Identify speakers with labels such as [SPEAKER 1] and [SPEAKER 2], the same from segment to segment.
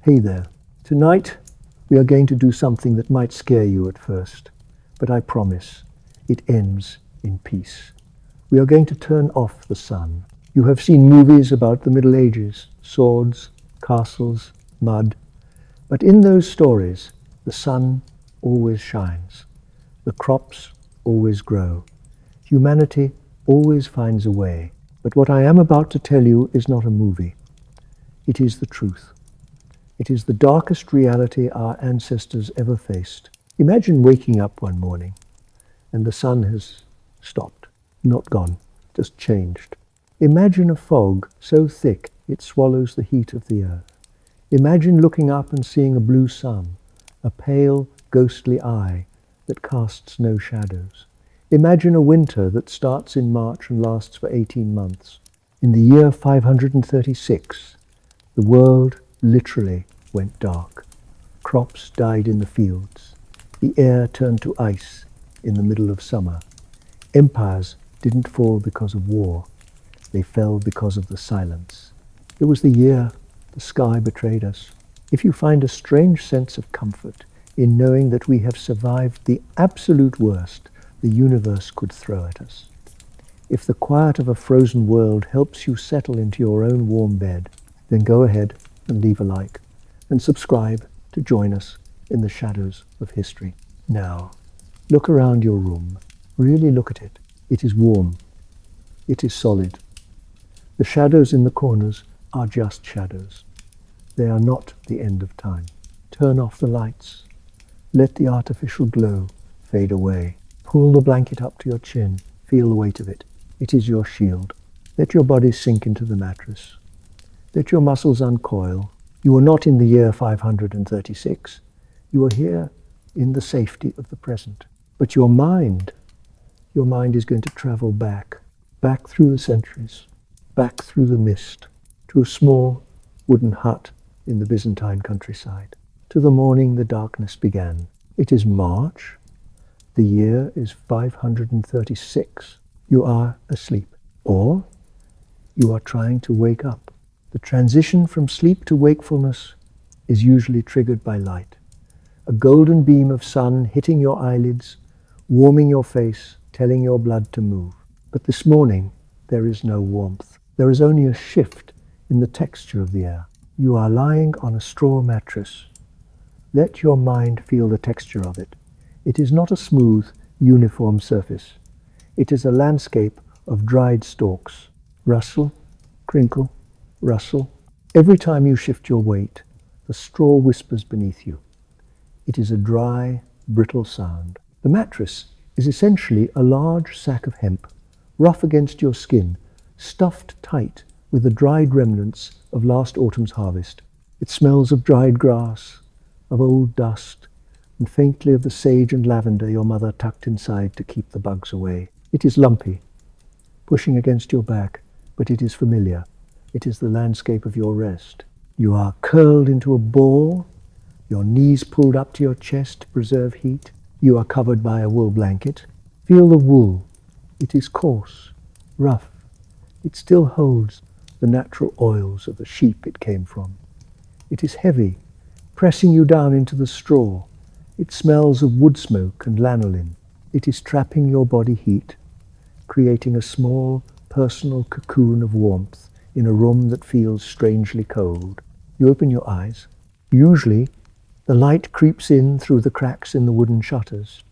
[SPEAKER 1] Hey there. Tonight, we are going to do something that might scare you at first, but I promise it ends in peace. We are going to turn off the sun. You have seen movies about the Middle Ages, swords, castles, mud, but in those stories, the sun always shines. The crops always grow. Humanity always finds a way. But what I am about to tell you is not a movie. It is the truth. It is the darkest reality our ancestors ever faced. Imagine waking up one morning and the sun has stopped, not gone, just changed. Imagine a fog so thick it swallows the heat of the earth. Imagine looking up and seeing a blue sun, a pale, ghostly eye that casts no shadows. Imagine a winter that starts in March and lasts for 18 months. In the year 536, the world literally went dark. Crops died in the fields. The air turned to ice in the middle of summer. Empires didn't fall because of war. They fell because of the silence. It was the year the sky betrayed us. If you find a strange sense of comfort in knowing that we have survived the absolute worst the universe could throw at us, if the quiet of a frozen world helps you settle into your own warm bed, then go ahead and leave a like and subscribe to join us in the shadows of history. Now, look around your room. Really look at it. It is warm. It is solid. The shadows in the corners are just shadows. They are not the end of time. Turn off the lights. Let the artificial glow fade away. Pull the blanket up to your chin. Feel the weight of it. It is your shield. Let your body sink into the mattress. Let your muscles uncoil. You are not in the year 536. You are here in the safety of the present. But your mind is going to travel back through the centuries, back through the mist, to a small wooden hut in the Byzantine countryside, to the morning the darkness began. It is March. The year is 536. You are asleep, or you are trying to wake up. The transition from sleep to wakefulness is usually triggered by light. A golden beam of sun hitting your eyelids, warming your face, telling your blood to move. But this morning, there is no warmth. There is only a shift in the texture of the air. You are lying on a straw mattress. Let your mind feel the texture of it. It is not a smooth, uniform surface. It is a landscape of dried stalks. Rustle, crinkle, rustle. Every time you shift your weight, the straw whispers beneath you. It is a dry, brittle sound. The mattress is essentially a large sack of hemp, rough against your skin, stuffed tight with the dried remnants of last autumn's harvest. It smells of dried grass, of old dust, and faintly of the sage and lavender your mother tucked inside to keep the bugs away. It is lumpy, pushing against your back, but it is familiar. It is the landscape of your rest. You are curled into a ball, your knees pulled up to your chest to preserve heat. You are covered by a wool blanket. Feel the wool. It is coarse, rough. It still holds the natural oils of the sheep it came from. It is heavy, pressing you down into the straw. It smells of wood smoke and lanolin. It is trapping your body heat, creating a small, personal cocoon of warmth in a room that feels strangely cold. You open your eyes. Usually, the light creeps in through the cracks in the wooden shutters.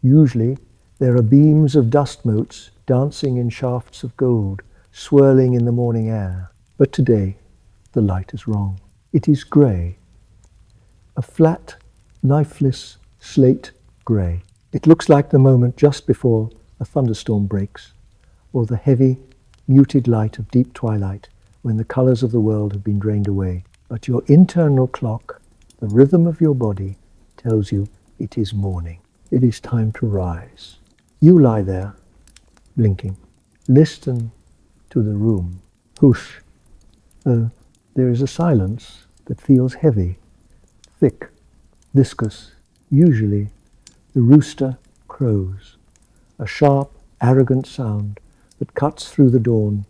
[SPEAKER 1] Usually, there are beams of dust motes dancing in shafts of gold, swirling in the morning air. But today, the light is wrong. It is grey. A flat, lifeless slate grey. It looks like the moment just before a thunderstorm breaks, or the heavy, muted light of deep twilight when the colours of the world have been drained away. But your internal clock, the rhythm of your body, tells you it is morning. It is time to rise. You lie there, blinking. Listen to the room. Whoosh. There is a silence that feels heavy, thick, viscous. Usually, the rooster crows, a sharp, arrogant sound that cuts through the dawn,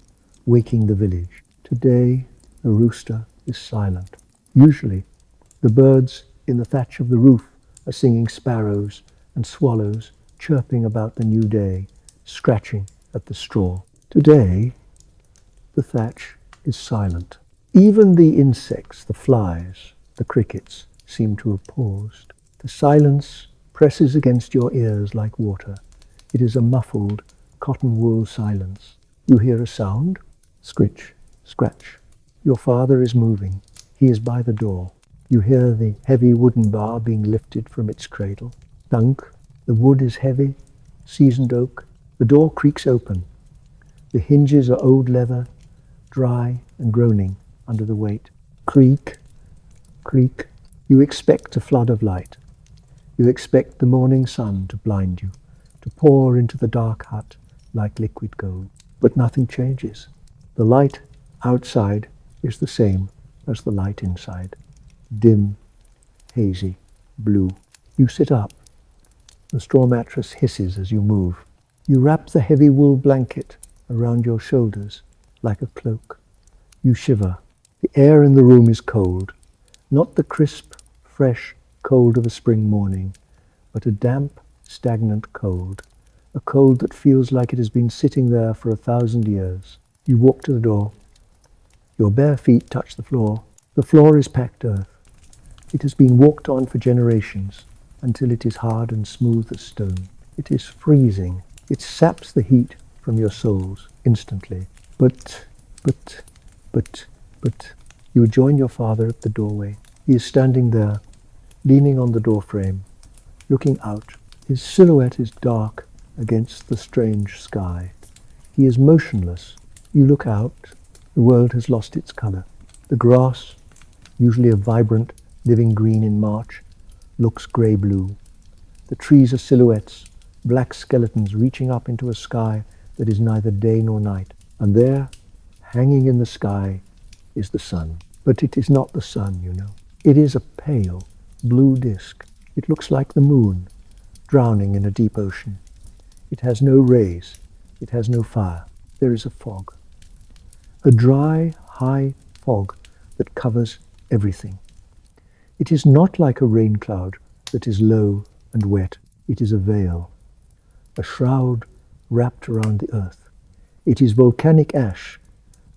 [SPEAKER 1] waking the village. Today, the rooster is silent. Usually, The birds in the thatch of the roof are singing sparrows and swallows, chirping about the new day, scratching at the straw. Today, the thatch is silent. Even the insects, the flies, the crickets, seem to have paused. The silence presses against your ears like water. It is a muffled, cotton wool silence. You hear a sound, scritch, scratch. Your father is moving. He is by the door. You hear the heavy wooden bar being lifted from its cradle. Thunk. The wood is heavy, seasoned oak. The door creaks open. The hinges are old leather, dry and groaning under the weight. Creak, creak. You expect a flood of light. You expect the morning sun to blind you, to pour into the dark hut like liquid gold. But nothing changes. The light outside is the same as the light inside. Dim, hazy, blue. You sit up. The straw mattress hisses as you move. You wrap the heavy wool blanket around your shoulders like a cloak. You shiver. The air in the room is cold, not the crisp, fresh cold of a spring morning, but a damp, stagnant cold, a cold that feels like it has been sitting there for 1,000 years. You walk to the door. Your bare feet touch the floor. The floor is packed earth. It has been walked on for generations until it is hard and smooth as stone. It is freezing. It saps the heat from your souls instantly. But, you join your father at the doorway. He is standing there, leaning on the doorframe, looking out. His silhouette is dark against the strange sky. He is motionless. You look out. The world has lost its color. The grass, usually a vibrant, living green in March, looks grey-blue. The trees are silhouettes, black skeletons reaching up into a sky that is neither day nor night. And there, hanging in the sky, is the sun. But it is not the sun, you know. It is a pale, blue disk. It looks like the moon, drowning in a deep ocean. It has no rays. It has no fire. There is a fog. A dry, high fog that covers everything. It is not like a rain cloud that is low and wet. It is a veil, a shroud wrapped around the earth. It is volcanic ash,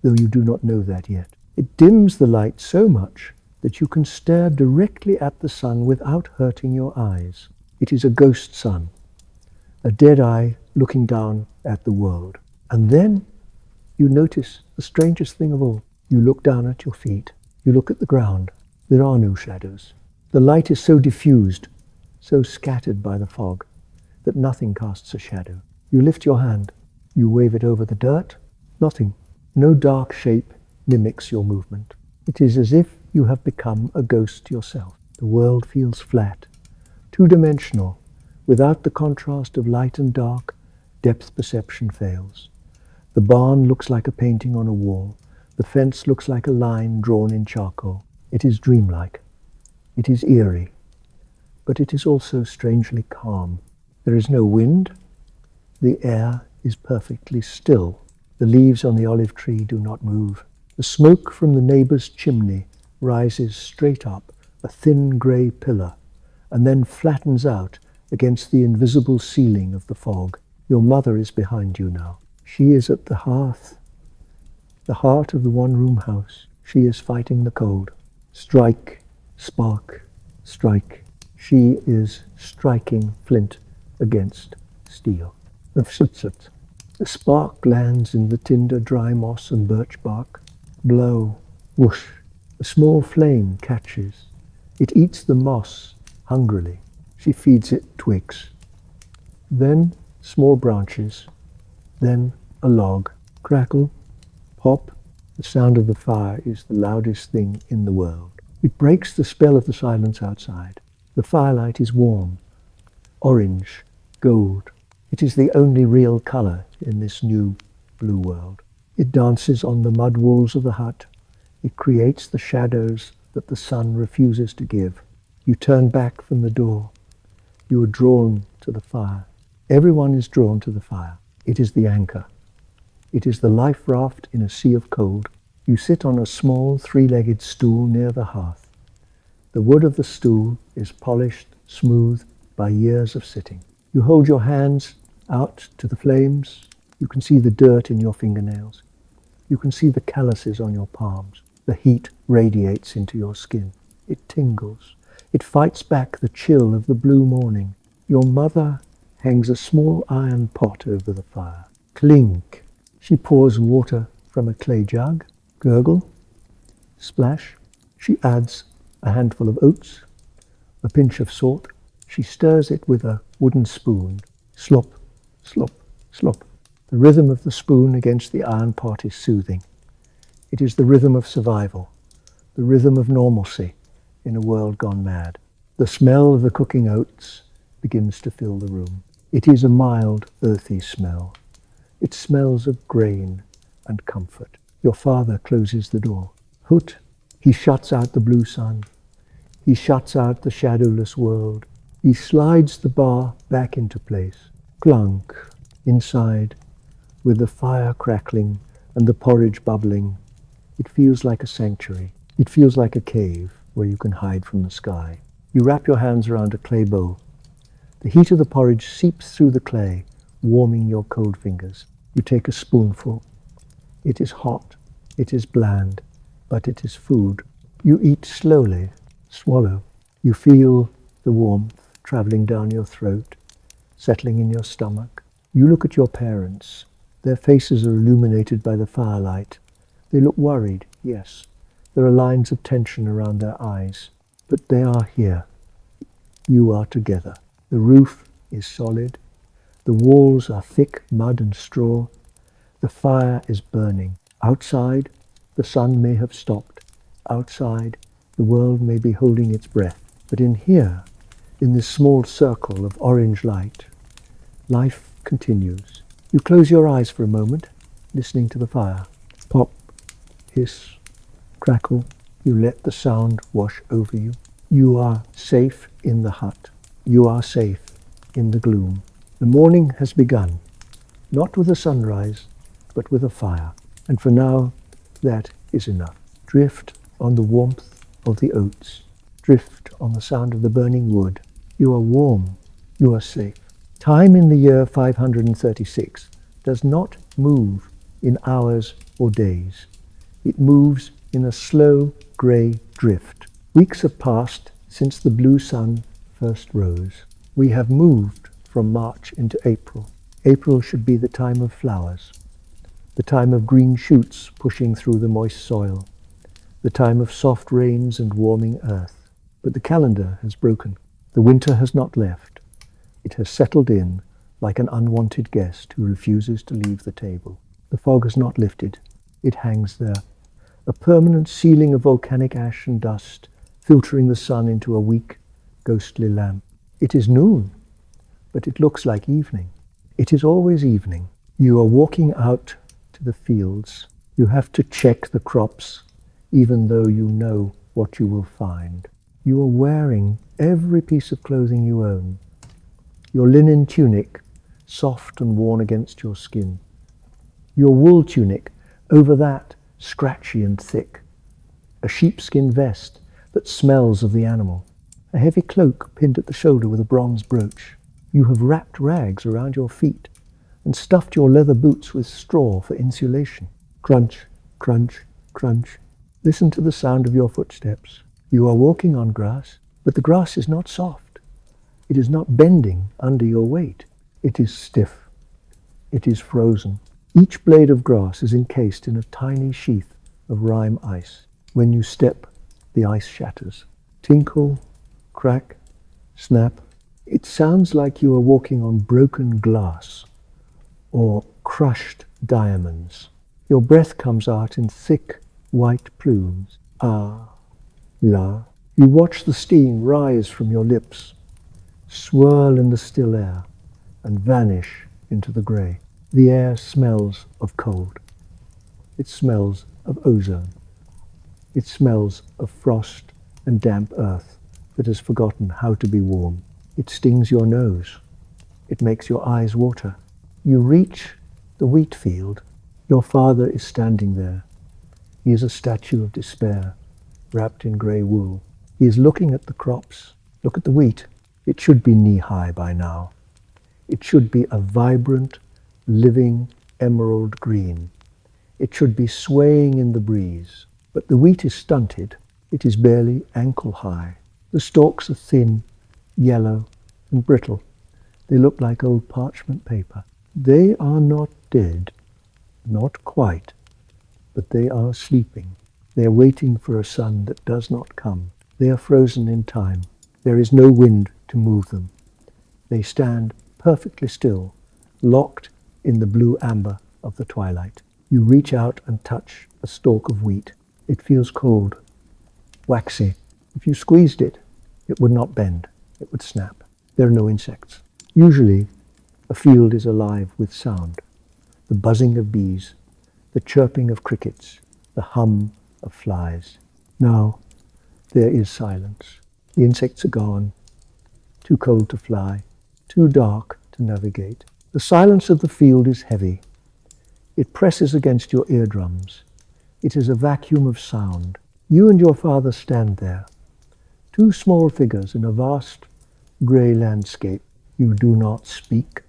[SPEAKER 1] though you do not know that yet. It dims the light so much that you can stare directly at the sun without hurting your eyes. It is a ghost sun, a dead eye looking down at the world. And then you notice the strangest thing of all. You look down at your feet. You look at the ground. There are no shadows. The light is so diffused, so scattered by the fog, that nothing casts a shadow. You lift your hand. You wave it over the dirt. Nothing. No dark shape mimics your movement. It is as if you have become a ghost yourself. The world feels flat, two-dimensional. Without the contrast of light and dark, depth perception fails. The barn looks like a painting on a wall. The fence looks like a line drawn in charcoal. It is dreamlike. It is eerie. But it is also strangely calm. There is no wind. The air is perfectly still. The leaves on the olive tree do not move. The smoke from the neighbor's chimney rises straight up, a thin grey pillar, and then flattens out against the invisible ceiling of the fog. Your mother is behind you now. She is at the hearth, the heart of the one-room house. She is fighting the cold. Strike, spark, strike. She is striking flint against steel. The spark lands in the tinder, dry moss and birch bark. Blow, whoosh. A small flame catches. It eats the moss hungrily. She feeds it twigs. Then small branches. Then a log. Crackle, pop. The sound of the fire is the loudest thing in the world. It breaks the spell of the silence outside. The firelight is warm, orange, gold. It is the only real color in this new blue world. It dances on the mud walls of the hut. It creates the shadows that the sun refuses to give. You turn back from the door. You are drawn to the fire. Everyone is drawn to the fire. It is the anchor. It is the life raft in a sea of cold. You sit on a small three-legged stool near the hearth. The wood of the stool is polished smooth by years of sitting. You hold your hands out to the flames. You can see the dirt in your fingernails. You can see the calluses on your palms. The heat radiates into your skin. It tingles. It fights back the chill of the blue morning. Your mother hangs a small iron pot over the fire. Clink. She pours water from a clay jug. Gurgle. Splash. She adds a handful of oats, a pinch of salt. She stirs it with a wooden spoon. Slop, slop, slop. The rhythm of the spoon against the iron pot is soothing. It is the rhythm of survival, the rhythm of normalcy in a world gone mad. The smell of the cooking oats begins to fill the room. It is a mild, earthy smell. It smells of grain and comfort. Your father closes the door. Hoot! He shuts out the blue sun. He shuts out the shadowless world. He slides the bar back into place. Clunk. Inside, with the fire crackling and the porridge bubbling, it feels like a sanctuary. It feels like a cave where you can hide from the sky. You wrap your hands around a clay bowl. The heat of the porridge seeps through the clay, warming your cold fingers. You take a spoonful. It is hot. It is bland, but it is food. You eat slowly. Swallow. You feel the warmth traveling down your throat, settling in your stomach. You look at your parents. Their faces are illuminated by the firelight. They look worried, yes. There are lines of tension around their eyes. But they are here. You are together. The roof is solid. The walls are thick mud and straw. The fire is burning. Outside, the sun may have stopped. Outside, the world may be holding its breath. But in here, in this small circle of orange light, life continues. You close your eyes for a moment, listening to the fire. Pop, hiss, crackle. You let the sound wash over you. You are safe in the hut. You are safe in the gloom. The morning has begun, not with a sunrise, but with a fire. And for now, that is enough. Drift on the warmth of the oats. Drift on the sound of the burning wood. You are warm. You are safe. Time in the year 536 does not move in hours or days. It moves in a slow grey drift. Weeks have passed since the blue sun first rose. We have moved from March into April. April should be the time of flowers, the time of green shoots pushing through the moist soil, the time of soft rains and warming earth. But the calendar has broken. The winter has not left. It has settled in like an unwanted guest who refuses to leave the table. The fog has not lifted. It hangs there, a permanent ceiling of volcanic ash and dust, filtering the sun into a weak, ghostly lamp. It is noon, but it looks like evening. It is always evening. You are walking out to the fields. You have to check the crops, even though you know what you will find. You are wearing every piece of clothing you own. Your linen tunic, soft and worn against your skin. Your wool tunic, over that, scratchy and thick. A sheepskin vest that smells of the animal. A heavy cloak pinned at the shoulder with a bronze brooch. You have wrapped rags around your feet and stuffed your leather boots with straw for insulation. Crunch, crunch, crunch. Listen to the sound of your footsteps. You are walking on grass, but the grass is not soft. It is not bending under your weight. It is stiff. It is frozen. Each blade of grass is encased in a tiny sheath of rime ice. When you step, the ice shatters. Tinkle, crack, snap. It sounds like you are walking on broken glass or crushed diamonds. Your breath comes out in thick, white plumes. Ah, la. You watch the steam rise from your lips, swirl in the still air, and vanish into the grey. The air smells of cold. It smells of ozone. It smells of frost and damp earth that has forgotten how to be warm. It stings your nose. It makes your eyes water. You reach the wheat field. Your father is standing there. He is a statue of despair, wrapped in grey wool. He is looking at the crops. Look at the wheat. It should be knee-high by now. It should be a vibrant, living emerald green. It should be swaying in the breeze. But the wheat is stunted. It is barely ankle-high. The stalks are thin, yellow, and brittle. They look like old parchment paper. They are not dead, not quite, but they are sleeping. They are waiting for a sun that does not come. They are frozen in time. There is no wind to move them. They stand perfectly still, locked in the blue amber of the twilight. You reach out and touch a stalk of wheat. It feels cold, waxy. If you squeezed it, it would not bend. It would snap. There are no insects. Usually, a field is alive with sound. The buzzing of bees, the chirping of crickets, the hum of flies. Now, there is silence. The insects are gone. Too cold to fly. Too dark to navigate. The silence of the field is heavy. It presses against your eardrums. It is a vacuum of sound. You and your father stand there. Two small figures in a vast grey landscape. You do not speak.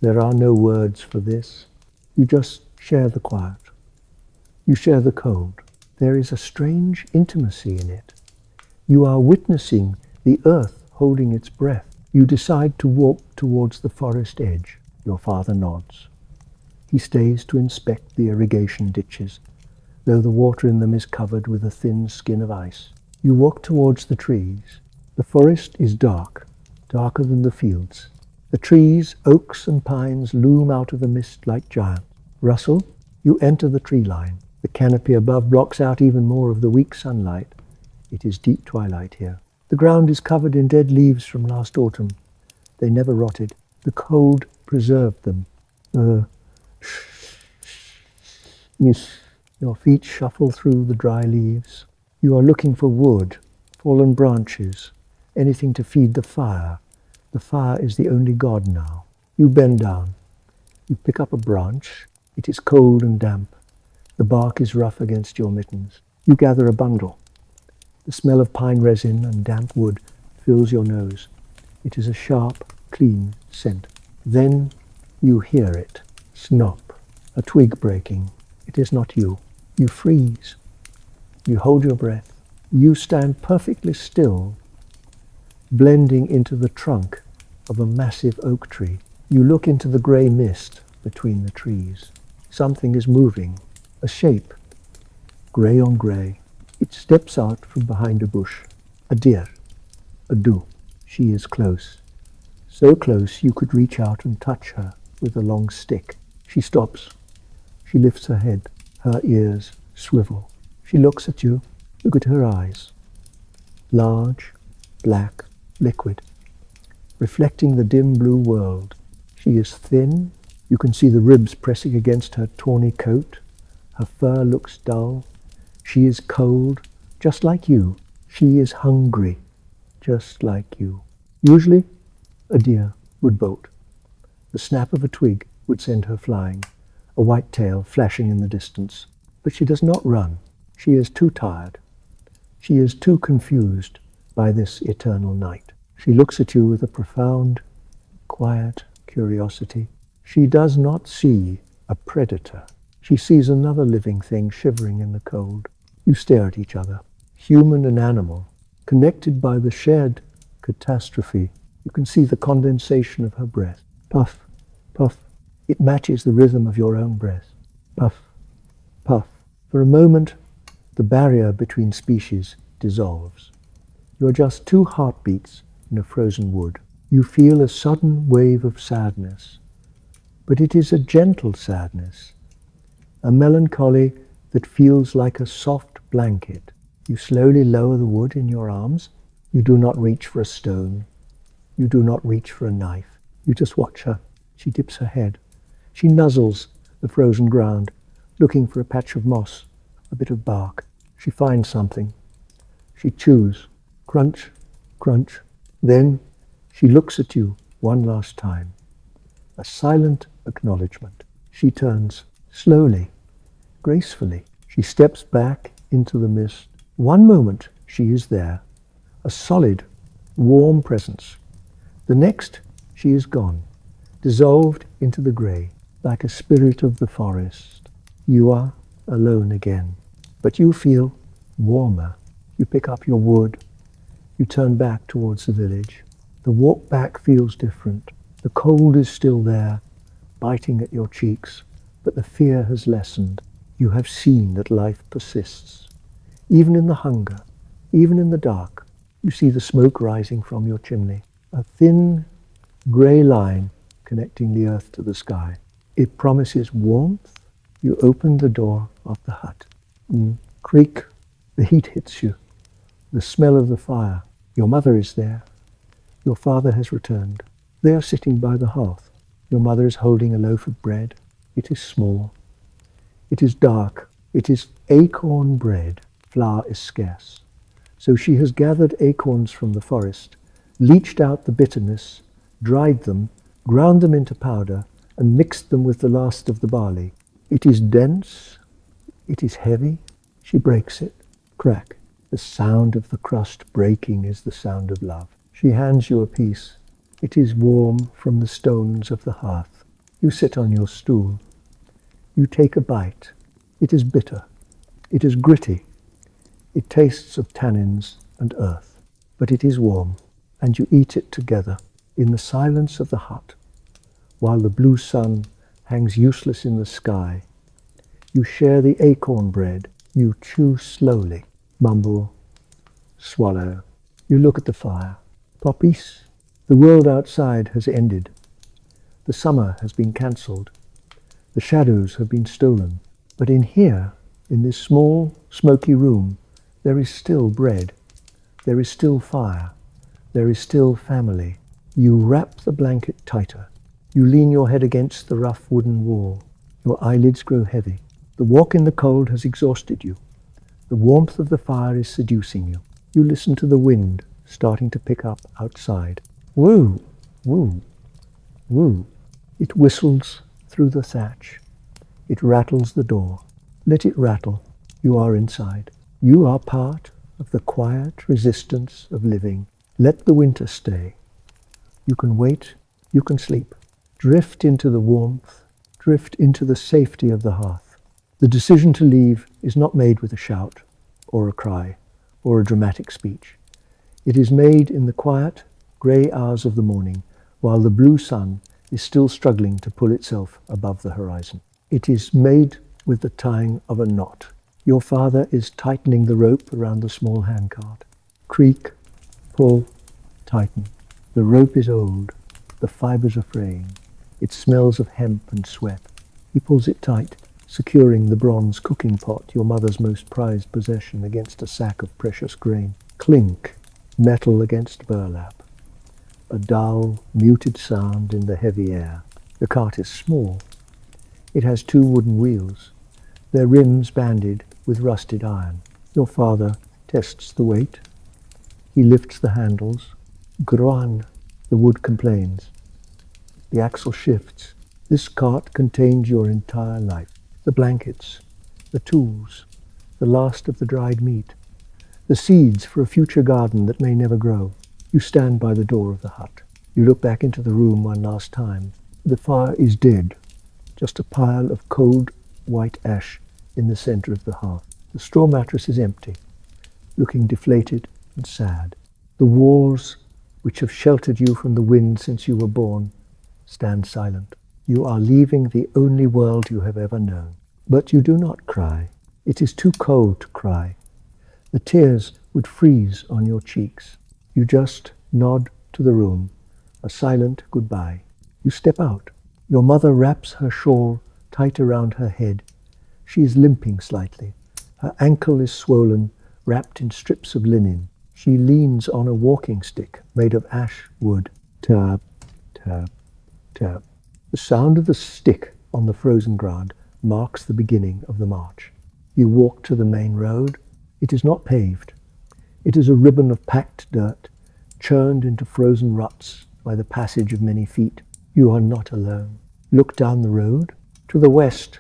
[SPEAKER 1] There are no words for this. You just share the quiet. You share the cold. There is a strange intimacy in it. You are witnessing the earth holding its breath. You decide to walk towards the forest edge. Your father nods. He stays to inspect the irrigation ditches, though the water in them is covered with a thin skin of ice. You walk towards the trees. The forest is dark, darker than the fields. The trees, oaks and pines, loom out of the mist like giants. Russell, you enter the tree line. The canopy above blocks out even more of the weak sunlight. It is deep twilight here. The ground is covered in dead leaves from last autumn. They never rotted. The cold preserved them. Your feet shuffle through the dry leaves. You are looking for wood, fallen branches, anything to feed the fire. The fire is the only god now. You bend down. You pick up a branch. It is cold and damp. The bark is rough against your mittens. You gather a bundle. The smell of pine resin and damp wood fills your nose. It is a sharp, clean scent. Then you hear it. Snop. A twig breaking. It is not you. You freeze. You hold your breath. You stand perfectly still, blending into the trunk of a massive oak tree. You look into the grey mist between the trees. Something is moving. A shape. Grey on grey. It steps out from behind a bush. A deer. A doe. She is close. So close you could reach out and touch her with a long stick. She stops. She lifts her head. Her ears swivel. She looks at you. Look at her eyes. Large, black, liquid, reflecting the dim blue world. She is thin. You can see the ribs pressing against her tawny coat. Her fur looks dull. She is cold, just like you. She is hungry, just like you. Usually, a deer would bolt. The snap of a twig would send her flying, a white tail flashing in the distance. But she does not run. She is too tired. She is too confused by this eternal night. She looks at you with a profound, quiet curiosity. She does not see a predator. She sees another living thing shivering in the cold. You stare at each other, human and animal, connected by the shared catastrophe. You can see the condensation of her breath. Puff, puff. It matches the rhythm of your own breath. Puff, puff. For a moment, the barrier between species dissolves. You are just two heartbeats in a frozen wood. You feel a sudden wave of sadness, but it is a gentle sadness, a melancholy that feels like a soft blanket. You slowly lower the wood in your arms. You do not reach for a stone. You do not reach for a knife. You just watch her. She dips her head. She nuzzles the frozen ground, looking for a patch of moss, a bit of bark. She finds something. She chews. Crunch, crunch. Then she looks at you one last time. A silent acknowledgement. She turns slowly, gracefully. She steps back into the mist. One moment she is there, a solid, warm presence. The next, she is gone, dissolved into the grey, like a spirit of the forest. You are alone again, but you feel warmer. You pick up your wood. You turn back towards the village. The walk back feels different. The cold is still there, biting at your cheeks, but the fear has lessened. You have seen that life persists. Even in the hunger, even in the dark, you see the smoke rising from your chimney, a thin, grey line connecting the earth to the sky. It promises warmth. You open the door of the hut. Creak, the heat hits you. The smell of the fire. Your mother is there. Your father has returned. They are sitting by the hearth. Your mother is holding a loaf of bread. It is small. It is dark. It is acorn bread. Flour is scarce. So she has gathered acorns from the forest, leached out the bitterness, dried them, ground them into powder, and mixed them with the last of the barley. It is dense. It is heavy. She breaks it. Crack. The sound of the crust breaking is the sound of love. She hands you a piece. It is warm from the stones of the hearth. You sit on your stool. You take a bite. It is bitter. It is gritty. It tastes of tannins and earth. But it is warm, and you eat it together in the silence of the hut, while the blue sun hangs useless in the sky. You share the acorn bread. You chew slowly, mumble, swallow. You look at the fire. Poppies. The world outside has ended. The summer has been cancelled. The shadows have been stolen. But in here, in this small, smoky room, there is still bread. There is still fire. There is still family. You wrap the blanket tighter. You lean your head against the rough wooden wall. Your eyelids grow heavy. The walk in the cold has exhausted you. The warmth of the fire is seducing you. You listen to the wind starting to pick up outside. Woo, woo, woo. It whistles through the thatch. It rattles the door. Let it rattle. You are inside. You are part of the quiet resistance of living. Let the winter stay. You can wait. You can sleep. Drift into the warmth. Drift into the safety of the hearth. The decision to leave is not made with a shout or a cry or a dramatic speech. It is made in the quiet, grey hours of the morning, while the blue sun is still struggling to pull itself above the horizon. It is made with the tying of a knot. Your father is tightening the rope around the small handcart. Creak, pull, tighten. The rope is old. The fibers are fraying. It smells of hemp and sweat. He pulls it tight, securing the bronze cooking pot, your mother's most prized possession, against a sack of precious grain. Clink, metal against burlap. A dull, muted sound in the heavy air. The cart is small. It has 2 wooden wheels, their rims banded with rusted iron. Your father tests the weight. He lifts the handles. Groan, the wood complains. The axle shifts. This cart contains your entire life. The blankets, the tools, the last of the dried meat, the seeds for a future garden that may never grow. You stand by the door of the hut. You look back into the room one last time. The fire is dead, just a pile of cold white ash in the center of the hearth. The straw mattress is empty, looking deflated and sad. The walls, which have sheltered you from the wind since you were born, stand silent. You are leaving the only world you have ever known. But you do not cry. It is too cold to cry. The tears would freeze on your cheeks. You just nod to the room, a silent goodbye. You step out. Your mother wraps her shawl tight around her head. She is limping slightly. Her ankle is swollen, wrapped in strips of linen. She leans on a walking stick made of ash wood. Tap, tap, tap. The sound of the stick on the frozen ground marks the beginning of the march. You walk to the main road. It is not paved. It is a ribbon of packed dirt, churned into frozen ruts by the passage of many feet. You are not alone. Look down the road, to the west,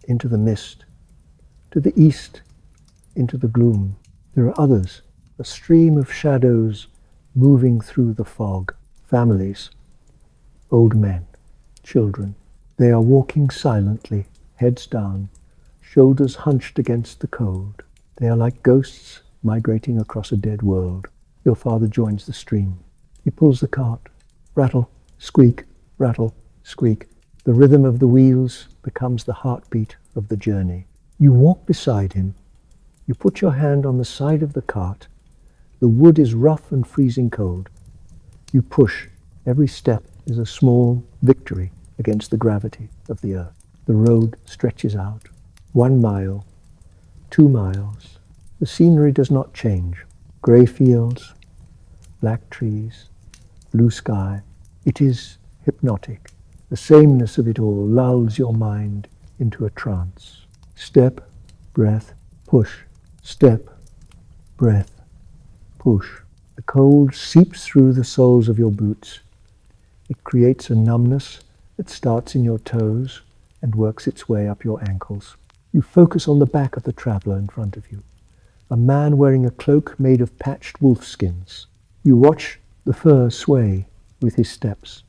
[SPEAKER 1] into the mist, to the east, into the gloom. There are others. a stream of shadows moving through the fog. Families, old men, children. They are walking silently, heads down, shoulders hunched against the cold. They are like ghosts migrating across a dead world. Your father joins the stream. He pulls the cart. Rattle, squeak, rattle, squeak. The rhythm of the wheels becomes the heartbeat of the journey. You walk beside him. You put your hand on the side of the cart. The wood is rough and freezing cold. You push. Every step is a small victory against the gravity of the earth. The road stretches out. 1 mile, 2 miles. The scenery does not change. Grey fields, black trees, blue sky. It is hypnotic. The sameness of it all lulls your mind into a trance. Step, breath, push. Step, breath, push. The cold seeps through the soles of your boots. It creates a numbness that starts in your toes and works its way up your ankles. You focus on the back of the traveller in front of you, a man wearing a cloak made of patched wolf skins. You watch the fur sway with his steps.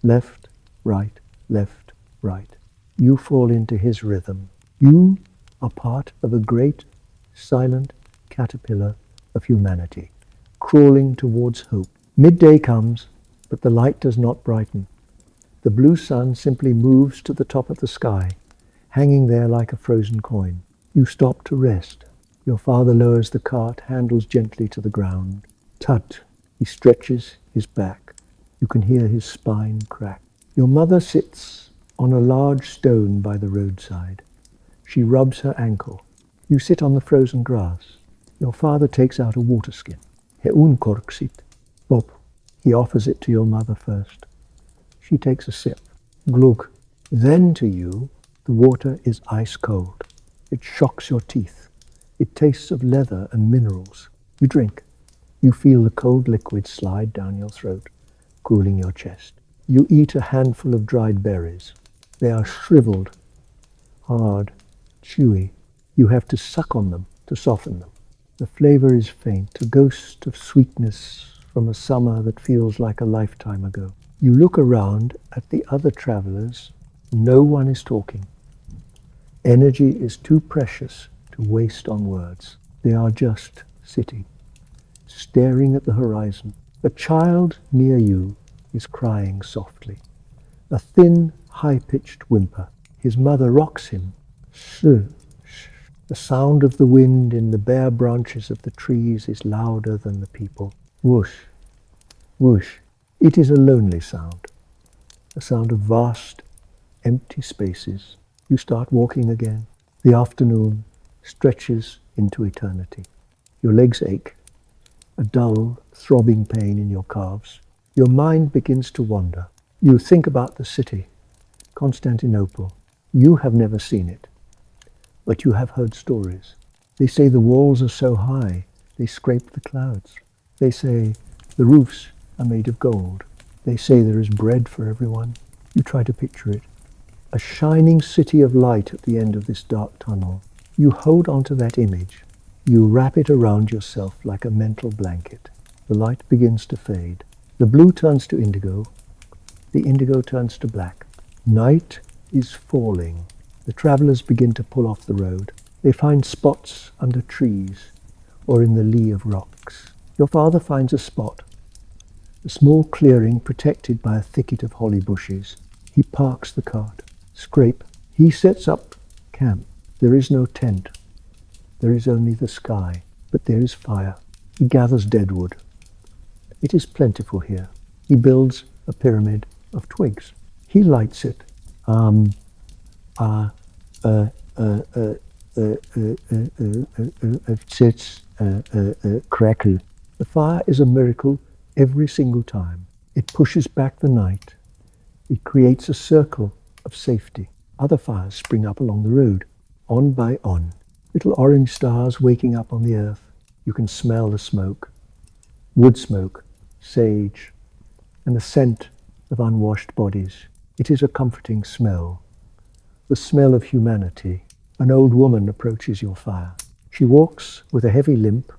[SPEAKER 1] Left, right, left, right. You fall into his rhythm. You are part of a great, silent caterpillar of humanity, crawling towards hope. Midday comes, but the light does not brighten. The blue sun simply moves to the top of the sky, hanging there like a frozen coin. You stop to rest. Your father lowers the cart handles gently to the ground. Tut! He stretches his back. You can hear his spine crack. Your mother sits on a large stone by the roadside. She rubs her ankle. You sit on the frozen grass. Your father takes out a water skin. He unkorksit. Bob. He offers it to your mother first. She takes a sip. Glug. Then to you, the water is ice cold. It shocks your teeth. It tastes of leather and minerals. You drink. You feel the cold liquid slide down your throat, cooling your chest. You eat a handful of dried berries. They are shriveled, hard, chewy. You have to suck on them to soften them. The flavor is faint, a ghost of sweetness from a summer that feels like a lifetime ago. You look around at the other travelers. No one is talking. Energy is too precious to waste on words. They are just sitting, staring at the horizon. A child near you is crying softly. A thin, high-pitched whimper. His mother rocks him. Shh. The sound of the wind in the bare branches of the trees is louder than the people. Whoosh, whoosh. It is a lonely sound, a sound of vast, empty spaces. You start walking again. The afternoon stretches into eternity. Your legs ache, a dull, throbbing pain in your calves. Your mind begins to wander. You think about the city, Constantinople. You have never seen it, but you have heard stories. They say the walls are so high, they scrape the clouds. They say the roofs are made of gold. They say there is bread for everyone. You try to picture it. A shining city of light at the end of this dark tunnel. You hold on to that image. You wrap it around yourself like a mental blanket. The light begins to fade. The blue turns to indigo. The indigo turns to black. Night is falling. The travelers begin to pull off the road. They find spots under trees or in the lee of rocks. Your father finds a spot, a small clearing protected by a thicket of holly bushes. He parks the cart. Scrape. He sets up camp. There is no tent. There is only the sky, but there is fire. He gathers deadwood. It is plentiful here. He builds a pyramid of twigs. He lights it. Crackle. The fire is a miracle every single time. It pushes back the night. It creates a circle of safety. Other fires spring up along the road, on by on. Little orange stars waking up on the earth. You can smell the smoke. Wood smoke, sage, and the scent of unwashed bodies. It is a comforting smell. The smell of humanity. An old woman approaches your fire. She walks with a heavy limp,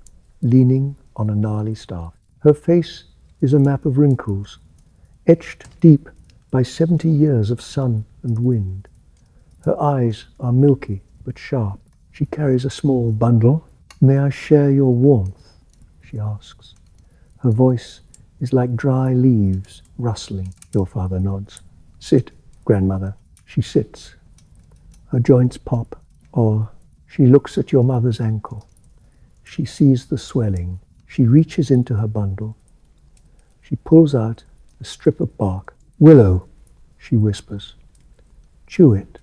[SPEAKER 1] leaning on a gnarly staff. Her face is a map of wrinkles, etched deep by 70 years of sun and wind. Her eyes are milky but sharp. She carries a small bundle. "May I share your warmth?" she asks. Her voice is like dry leaves rustling. Your father nods. "Sit, grandmother." She sits. Her joints pop. Or she looks at your mother's ankle. She sees the swelling. She reaches into her bundle. She pulls out a strip of bark. "Willow," she whispers. "Chew it.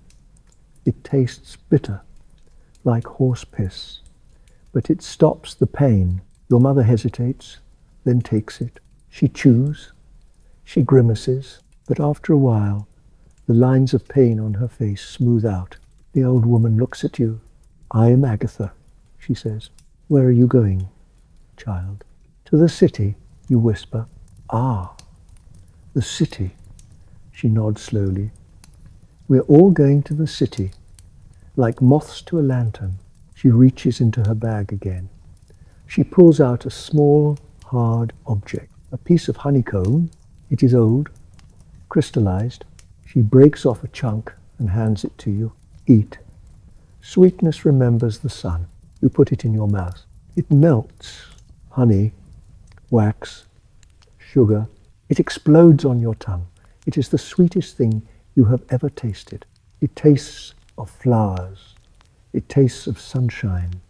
[SPEAKER 1] It tastes bitter, like horse piss, but it stops the pain." Your mother hesitates, then takes it. She chews. She grimaces, but after a while, the lines of pain on her face smooth out. The old woman looks at you. "I am Agatha," she says. "Where are you going, child?" "To the city," you whisper. "Ah, the city." She nods slowly. "We're all going to the city." Like moths to a lantern, she reaches into her bag again. She pulls out a small, hard object, a piece of honeycomb. It is old, crystallized. She breaks off a chunk and hands it to you. "Eat. Sweetness remembers the sun." You put it in your mouth. It melts. Honey, wax, sugar. It explodes on your tongue. It is the sweetest thing you have ever tasted. It tastes of flowers. It tastes of sunshine.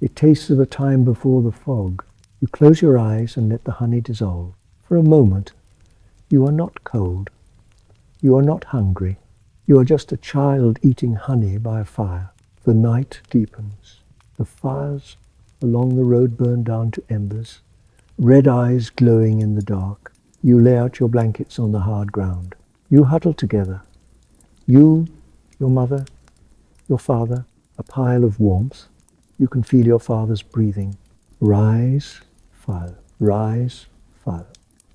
[SPEAKER 1] It tastes of a time before the fog. You close your eyes and let the honey dissolve. For a moment, you are not cold. You are not hungry. You are just a child eating honey by a fire. The night deepens. The fires along the road burn down to embers, red eyes glowing in the dark. You lay out your blankets on the hard ground. You huddle together. You, your mother, your father, a pile of warmth. You can feel your father's breathing. Rise, fall, rise, fall.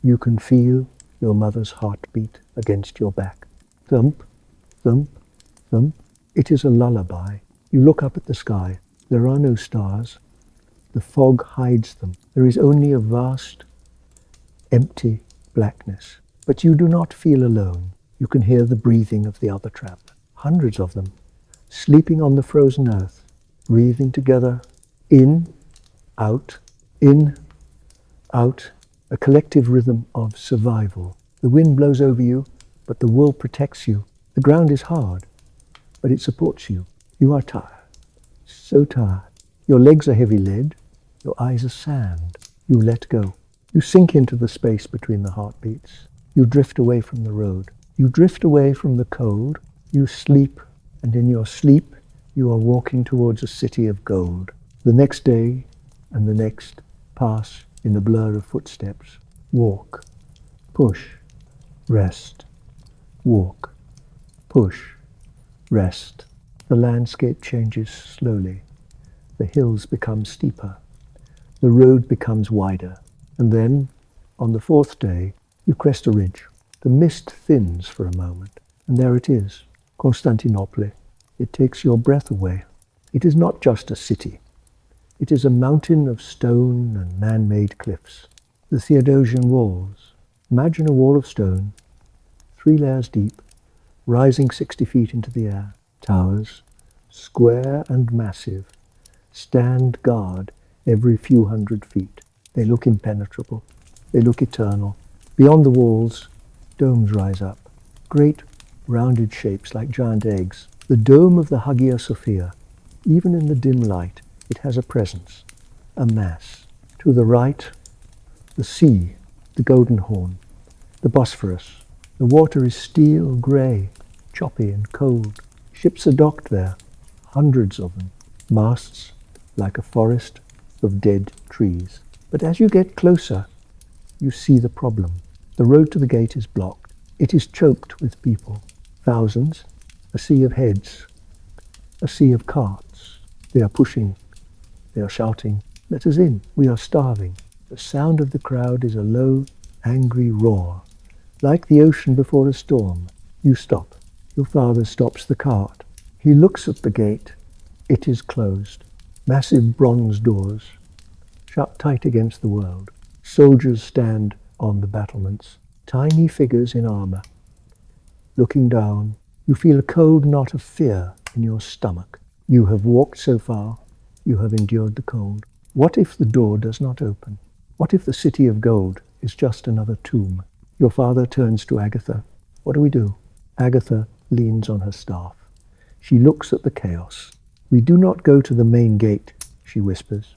[SPEAKER 1] You can feel your mother's heartbeat against your back. Thump, thump, thump. It is a lullaby. You look up at the sky. There are no stars. The fog hides them. There is only a vast, empty blackness. But you do not feel alone. You can hear the breathing of the other traveler. Hundreds of them, sleeping on the frozen earth, breathing together, in, out, a collective rhythm of survival. The wind blows over you, but the wool protects you. The ground is hard, but it supports you. You are tired, so tired. Your legs are heavy lead, your eyes are sand. You let go. You sink into the space between the heartbeats. You drift away from the road. You drift away from the cold. You sleep, and in your sleep, you are walking towards a city of gold. The next day and the next pass in the blur of footsteps. Walk, push, rest. Walk, push, rest. The landscape changes slowly. The hills become steeper. The road becomes wider. And then, on the fourth day, you crest a ridge. The mist thins for a moment. And there it is, Constantinople. It takes your breath away. It is not just a city. It is a mountain of stone and man-made cliffs. The Theodosian walls. Imagine a wall of stone, 3 layers deep, rising 60 feet into the air. Towers, square and massive, stand guard every few hundred feet. They look impenetrable. They look eternal. Beyond the walls, domes rise up. Great rounded shapes like giant eggs. The dome of the Hagia Sophia. Even in the dim light, it has a presence, a mass. To the right, the sea, the Golden Horn, the Bosphorus. The water is steel grey, choppy and cold. Ships are docked there, hundreds of them. Masts like a forest of dead trees. But as you get closer, you see the problem. The road to the gate is blocked. It is choked with people. Thousands, a sea of heads, a sea of carts. They are pushing, they are shouting, "Let us in, we are starving." The sound of the crowd is a low, angry roar. Like the ocean before a storm, you stop. Your father stops the cart. He looks at the gate. It is closed. Massive bronze doors shut tight against the world. Soldiers stand on the battlements, tiny figures in armor. Looking down, you feel a cold knot of fear in your stomach. You have walked so far, you have endured the cold. What if the door does not open? What if the city of gold is just another tomb? Your father turns to Agatha. What do we do? Agatha leans on her staff. She looks at the chaos. We do not go to the main gate, she whispers.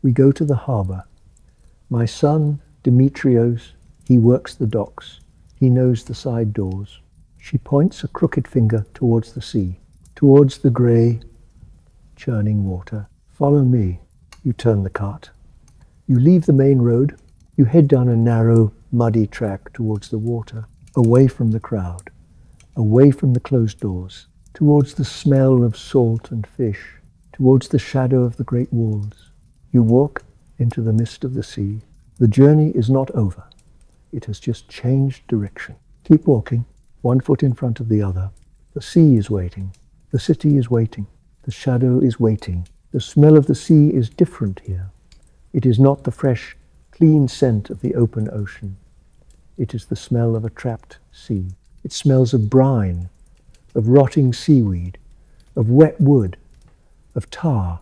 [SPEAKER 1] We go to the harbor. My son, Demetrios, he works the docks. He knows the side doors. She points a crooked finger towards the sea, towards the grey, churning water. Follow me. You turn the cart. You leave the main road. You head down a narrow, muddy track towards the water, away from the crowd, away from the closed doors, towards the smell of salt and fish, towards the shadow of the great walls. You walk into the mist of the sea. The journey is not over. It has just changed direction. Keep walking, one foot in front of the other. The sea is waiting. The city is waiting. The shadow is waiting. The smell of the sea is different here. It is not the fresh, clean scent of the open ocean. It is the smell of a trapped sea. It smells of brine, of rotting seaweed, of wet wood, of tar,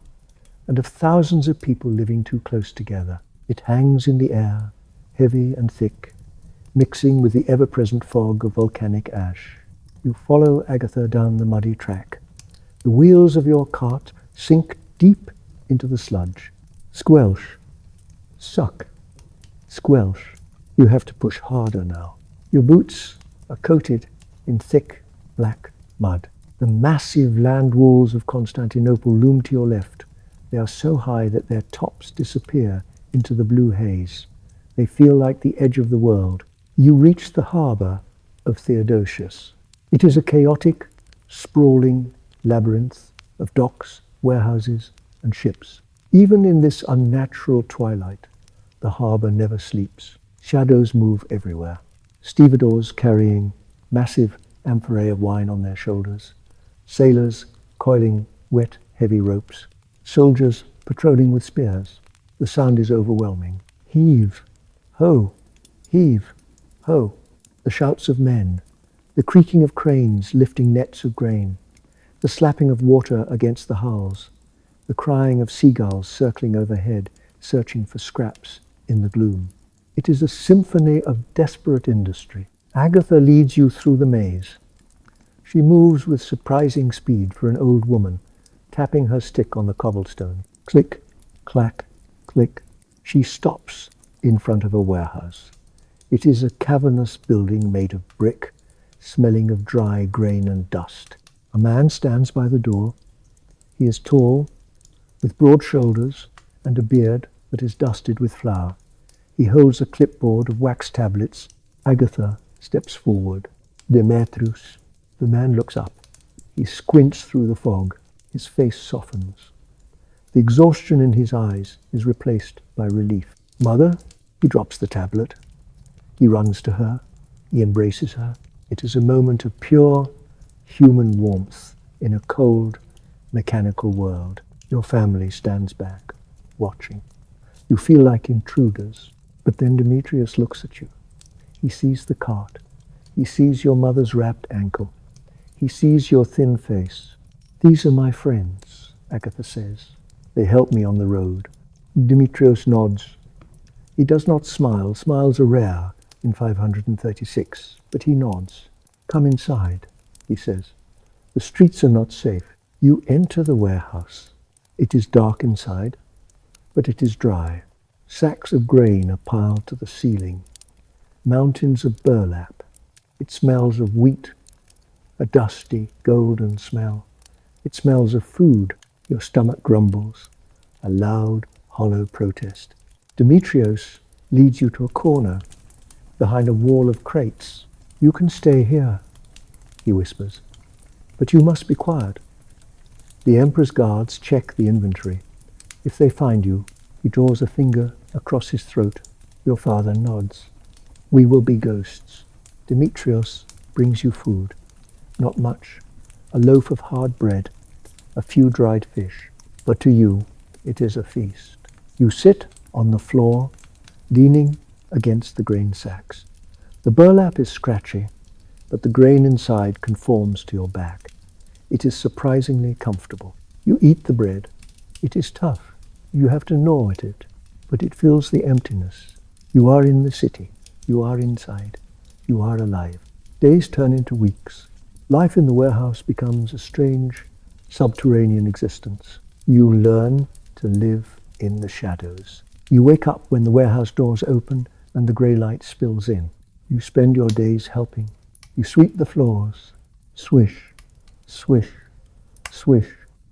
[SPEAKER 1] and of thousands of people living too close together. It hangs in the air, heavy and thick, mixing with the ever-present fog of volcanic ash. You follow Agatha down the muddy track. The wheels of your cart sink deep into the sludge. Squelch, suck, squelch. You have to push harder now. Your boots are coated in thick black mud. The massive land walls of Constantinople loom to your left. They are so high that their tops disappear into the blue haze. They feel like the edge of the world. You reach the harbour of Theodosius. It is a chaotic, sprawling labyrinth of docks, warehouses, and ships. Even in this unnatural twilight, the harbour never sleeps. Shadows move everywhere. Stevedores carrying massive amphorae of wine on their shoulders. Sailors coiling wet, heavy ropes. Soldiers patrolling with spears. The sound is overwhelming. Heave, ho, heave, ho. The shouts of men. The creaking of cranes lifting nets of grain. The slapping of water against the hulls. The crying of seagulls circling overhead, searching for scraps in the gloom. It is a symphony of desperate industry. Agatha leads you through the maze. She moves with surprising speed for an old woman, tapping her stick on the cobblestone. Click, clack, click. She stops in front of a warehouse. It is a cavernous building made of brick, smelling of dry grain and dust. A man stands by the door. He is tall, with broad shoulders and a beard that is dusted with flour. He holds a clipboard of wax tablets. Agatha steps forward. Demetrius. The man looks up. He squints through the fog. His face softens. The exhaustion in his eyes is replaced by relief. Mother? He drops the tablet. He runs to her. He embraces her. It is a moment of pure human warmth in a cold, mechanical world. Your family stands back, watching. You feel like intruders. But then Demetrius looks at you. He sees the cart. He sees your mother's wrapped ankle. He sees your thin face. These are my friends, Agatha says. They help me on the road. Demetrios nods. He does not smile. Smiles are rare in 536, but he nods. Come inside, he says. The streets are not safe. You enter the warehouse. It is dark inside, but it is dry. Sacks of grain are piled to the ceiling. Mountains of burlap. It smells of wheat, a dusty, golden smell. It smells of food. Your stomach grumbles. A loud, hollow protest. Demetrios leads you to a corner behind a wall of crates. You can stay here, he whispers, but you must be quiet. The emperor's guards check the inventory. If they find you, he draws a finger across his throat. Your father nods. We will be ghosts. Demetrios brings you food. Not much. A loaf of hard bread, a few dried fish. But to you, it is a feast. You sit on the floor, leaning against the grain sacks. The burlap is scratchy, but the grain inside conforms to your back. It is surprisingly comfortable. You eat the bread. It is tough. You have to gnaw at it, but it fills the emptiness. You are in the city. You are inside. You are alive. Days turn into weeks. Life in the warehouse becomes a strange, subterranean existence. You learn to live in the shadows. You wake up when the warehouse doors open and the grey light spills in. You spend your days helping. You sweep the floors. Swish, swish, swish.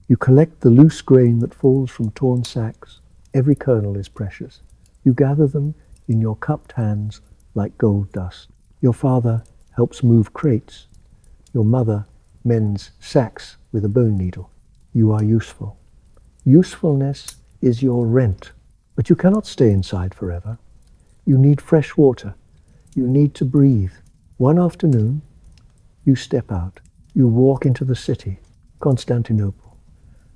[SPEAKER 1] You collect the loose grain that falls from torn sacks. Every kernel is precious. You gather them in your cupped hands like gold dust. Your father helps move crates. Your mother mends sacks with a bone needle. You are useful. Usefulness is your rent. But you cannot stay inside forever. You need fresh water. You need to breathe. One afternoon, you step out. You walk into the city, Constantinople,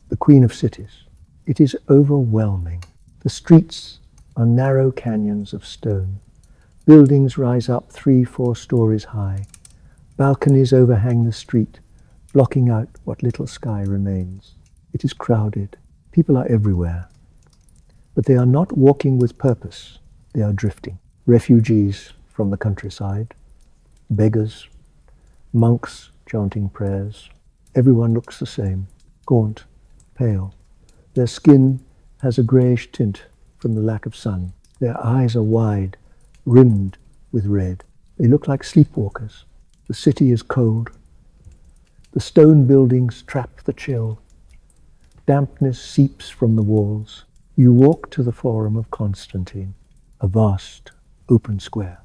[SPEAKER 1] the queen of cities. It is overwhelming. The streets are narrow canyons of stone. Buildings rise up 3-4 stories high. Balconies overhang the street, blocking out what little sky remains. It is crowded. People are everywhere. But they are not walking with purpose. They are drifting. Refugees from the countryside, beggars, monks chanting prayers. Everyone looks the same, gaunt, pale. Their skin has a greyish tint from the lack of sun. Their eyes are wide, rimmed with red. They look like sleepwalkers. The city is cold. The stone buildings trap the chill. Dampness seeps from the walls. You walk to the Forum of Constantine, a vast, open square.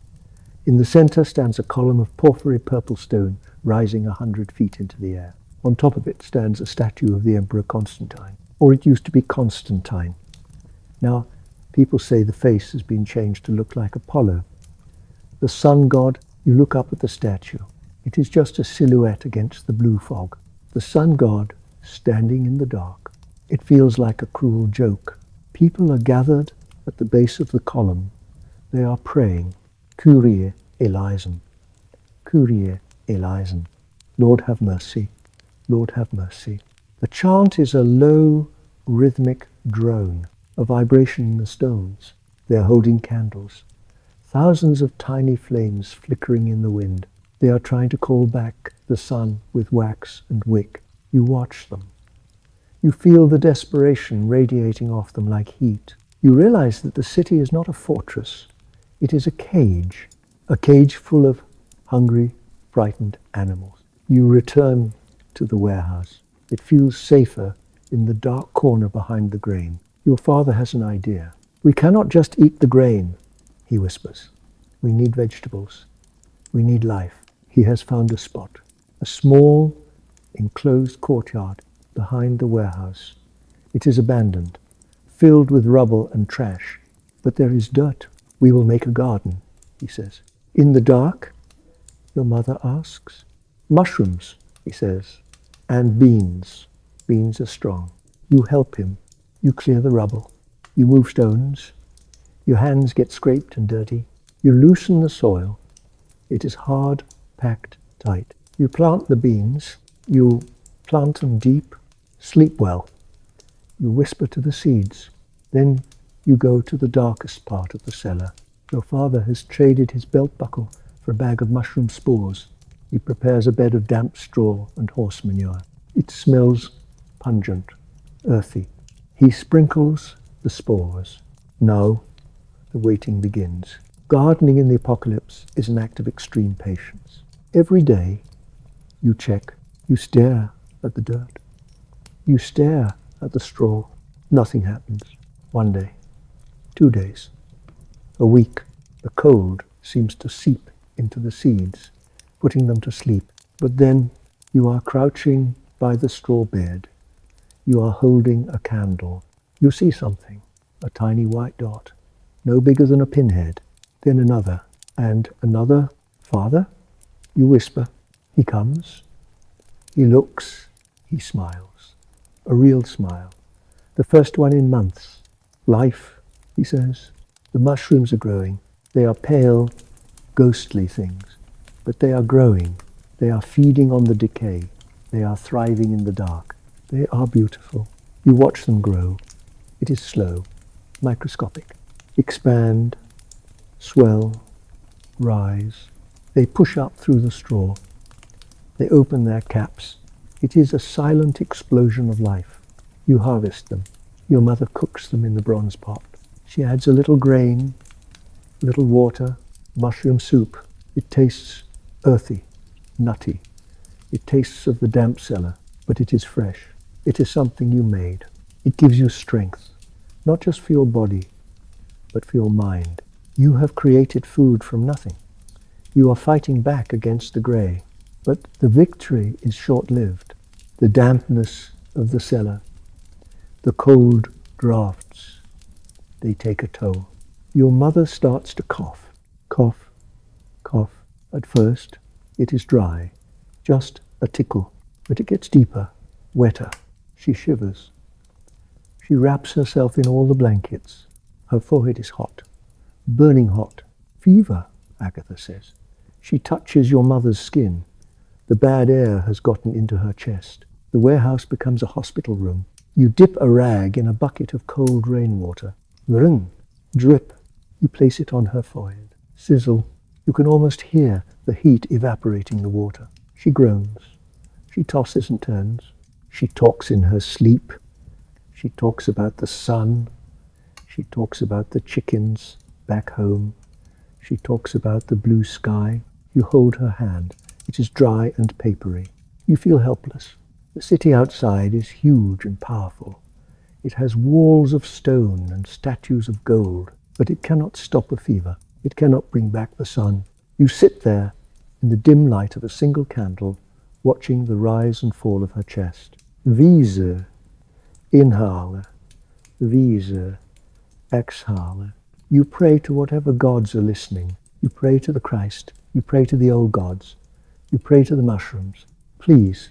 [SPEAKER 1] In the center stands a column of porphyry purple stone rising 100 feet into the air. On top of it stands a statue of the Emperor Constantine, or it used to be Constantine. Now, people say the face has been changed to look like Apollo. The sun god, you look up at the statue. It is just a silhouette against the blue fog. The sun god standing in the dark. It feels like a cruel joke. People are gathered at the base of the column. They are praying, Kyrie eleison, Kyrie eleison. Lord have mercy, Lord have mercy. The chant is a low, rhythmic drone, a vibration in the stones. They are holding candles. Thousands of tiny flames flickering in the wind. They are trying to call back the sun with wax and wick. You watch them. You feel the desperation radiating off them like heat. You realize that the city is not a fortress. It is a cage full of hungry, frightened animals. You return to the warehouse. It feels safer in the dark corner behind the grain. Your father has an idea. We cannot just eat the grain, he whispers. We need vegetables. We need life. He has found a spot, a small, enclosed courtyard behind the warehouse. It is abandoned, filled with rubble and trash, but there is dirt. We will make a garden, he says. In the dark, your mother asks. Mushrooms, he says, and beans. Beans are strong. You help him. You clear the rubble. You move stones. Your hands get scraped and dirty. You loosen the soil. It is hard, packed tight. You plant the beans. You plant them deep. Sleep well. You whisper to the seeds. Then you go to the darkest part of the cellar. Your father has traded his belt buckle for a bag of mushroom spores. He prepares a bed of damp straw and horse manure. It smells pungent, earthy. He sprinkles the spores. Now the waiting begins. Gardening in the apocalypse is an act of extreme patience. Every day you check, you stare at the dirt. You stare at the straw. Nothing happens. 1 day, 2 days, a week. The cold seems to seep into the seeds, putting them to sleep. But then you are crouching by the straw bed. You are holding a candle. You see something, a tiny white dot, no bigger than a pinhead. Then another, and another. Father? You whisper. He comes. He looks. He smiles. A real smile. The first one in months. Life he says. The mushrooms are growing. They are pale, ghostly things, but they are growing. They are feeding on the decay. They are thriving in the dark. They are beautiful. You watch them grow. It is slow, microscopic. Expand, swell, rise. They push up through the straw. They open their caps. It is a silent explosion of life. You harvest them. Your mother cooks them in the bronze pot. She adds a little grain, a little water, mushroom soup. It tastes earthy, nutty. It tastes of the damp cellar, but it is fresh. It is something you made. It gives you strength, not just for your body, but for your mind. You have created food from nothing. You are fighting back against the grey, but the victory is short-lived. The dampness of the cellar, the cold draughts, they take a toll. Your mother starts to cough, cough, cough. At first, it is dry, just a tickle, but it gets deeper, wetter. She shivers. She wraps herself in all the blankets. Her forehead is hot, burning hot. Fever, Agatha says. She touches your mother's skin. The bad air has gotten into her chest. The warehouse becomes a hospital room. You dip a rag in a bucket of cold rainwater. Vrng, drip. You place it on her forehead. Sizzle. You can almost hear the heat evaporating the water. She groans. She tosses and turns. She talks in her sleep. She talks about the sun. She talks about the chickens back home. She talks about the blue sky. You hold her hand. It is dry and papery. You feel helpless. The city outside is huge and powerful. It has walls of stone and statues of gold, but it cannot stop a fever. It cannot bring back the sun. You sit there in the dim light of a single candle, watching the rise and fall of her chest. Wiese, inhale. Wiese, exhale. You pray to whatever gods are listening. You pray to the Christ. You pray to the old gods. You pray to the mushrooms. Please,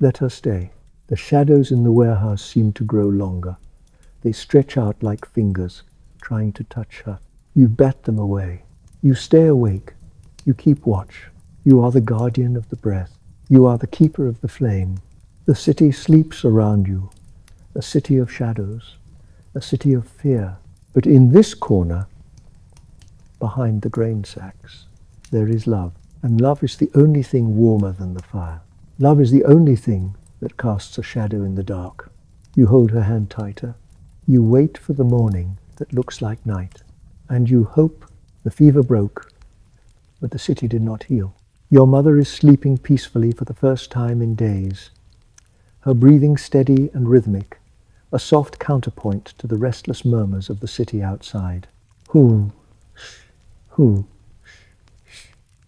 [SPEAKER 1] let her stay. The shadows in the warehouse seem to grow longer. They stretch out like fingers, trying to touch her. You bat them away. You stay awake. You keep watch. You are the guardian of the breath. You are the keeper of the flame. The city sleeps around you, a city of shadows, a city of fear. But in this corner, behind the grain sacks, there is love. And love is the only thing warmer than the fire. Love is the only thing that casts a shadow in the dark. You hold her hand tighter. You wait for the morning that looks like night. And you hope the fever broke, but the city did not heal. Your mother is sleeping peacefully for the first time in days. Her breathing steady and rhythmic, a soft counterpoint to the restless murmurs of the city outside. Who, who.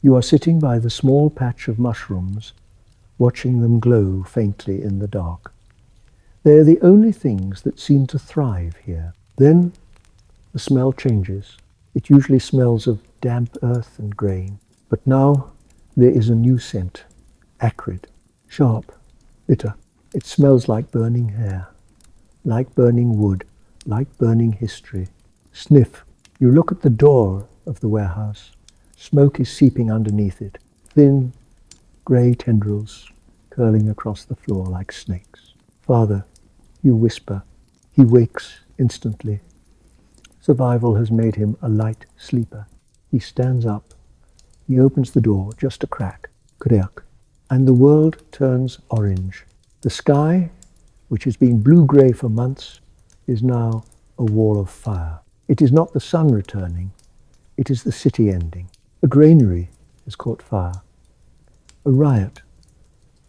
[SPEAKER 1] You are sitting by the small patch of mushrooms, watching them glow faintly in the dark. They are the only things that seem to thrive here. Then the smell changes. It usually smells of damp earth and grain. But now there is a new scent, acrid, sharp, bitter. It smells like burning hair, like burning wood, like burning history. Sniff. You look at the door of the warehouse. Smoke is seeping underneath it, thin, grey tendrils curling across the floor like snakes. Father, you whisper. He wakes instantly. Survival has made him a light sleeper. He stands up. He opens the door, just a crack, kreak, and the world turns orange. The sky, which has been blue-grey for months, is now a wall of fire. It is not the sun returning. It is the city ending. A granary has caught fire. A riot.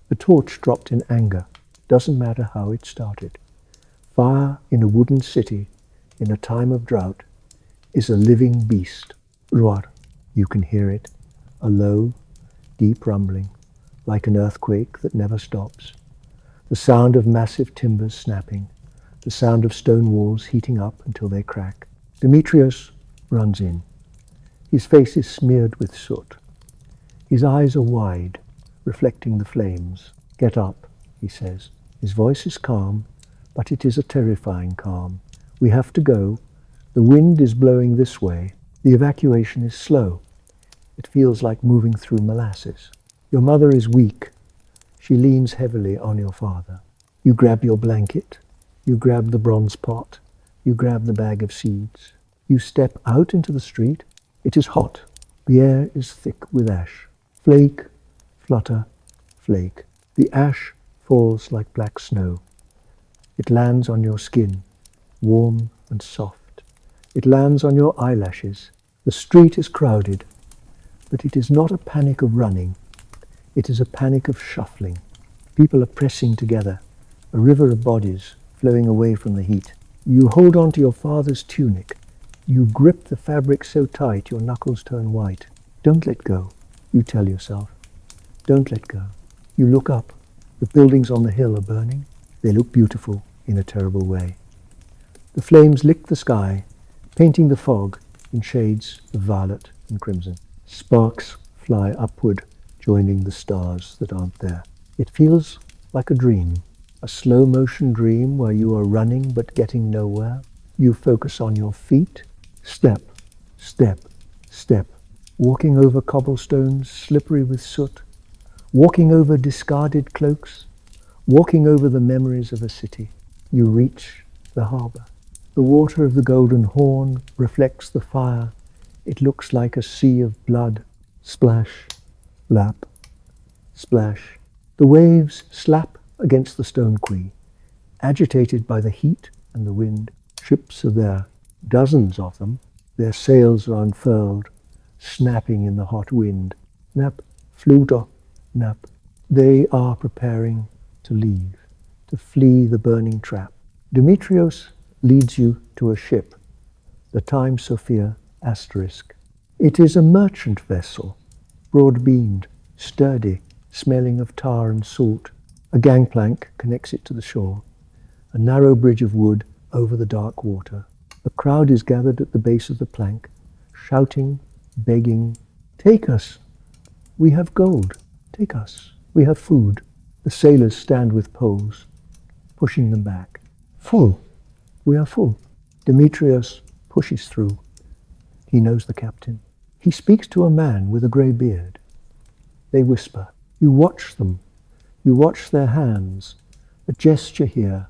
[SPEAKER 1] A torch dropped in anger. Doesn't matter how it started. Fire in a wooden city, in a time of drought, is a living beast. Roar. You can hear it. A low, deep rumbling, like an earthquake that never stops. The sound of massive timbers snapping. The sound of stone walls heating up until they crack. Demetrios runs in. His face is smeared with soot. His eyes are wide, reflecting the flames. Get up, he says. His voice is calm, but it is a terrifying calm. We have to go. The wind is blowing this way. The evacuation is slow. It feels like moving through molasses. Your mother is weak. She leans heavily on your father. You grab your blanket. You grab the bronze pot. You grab the bag of seeds. You step out into the street. It is hot. The air is thick with ash. Flake, flutter, flake. The ash falls like black snow. It lands on your skin, warm and soft. It lands on your eyelashes. The street is crowded, but it is not a panic of running. It is a panic of shuffling. People are pressing together, a river of bodies flowing away from the heat. You hold on to your father's tunic. You grip the fabric so tight your knuckles turn white. Don't let go, you tell yourself. Don't let go. You look up. The buildings on the hill are burning. They look beautiful in a terrible way. The flames lick the sky, painting the fog in shades of violet and crimson. Sparks fly upward, joining the stars that aren't there. It feels like a dream, a slow-motion dream where you are running but getting nowhere. You focus on your feet, step, step, step, walking over cobblestones slippery with soot, walking over discarded cloaks, walking over the memories of a city. You reach the harbour. The water of the Golden Horn reflects the fire. It looks like a sea of blood. Splash, lap, splash. The waves slap against the stone quay. Agitated by the heat and the wind, ships are there, dozens of them. Their sails are unfurled, snapping in the hot wind. Nap, fluto, nap. They are preparing to leave, to flee the burning trap. Demetrios leads you to a ship, the Time Sophia Asterisk. It is a merchant vessel, broad-beamed, sturdy, smelling of tar and salt. A gangplank connects it to the shore, a narrow bridge of wood over the dark water. A crowd is gathered at the base of the plank, shouting, begging, "Take us! We have gold! Take us! We have food!" The sailors stand with poles, pushing them back. "Full! We are full!" Demetrios pushes through. He knows the captain. He speaks to a man with a grey beard. They whisper. You watch them. You watch their hands. A gesture here,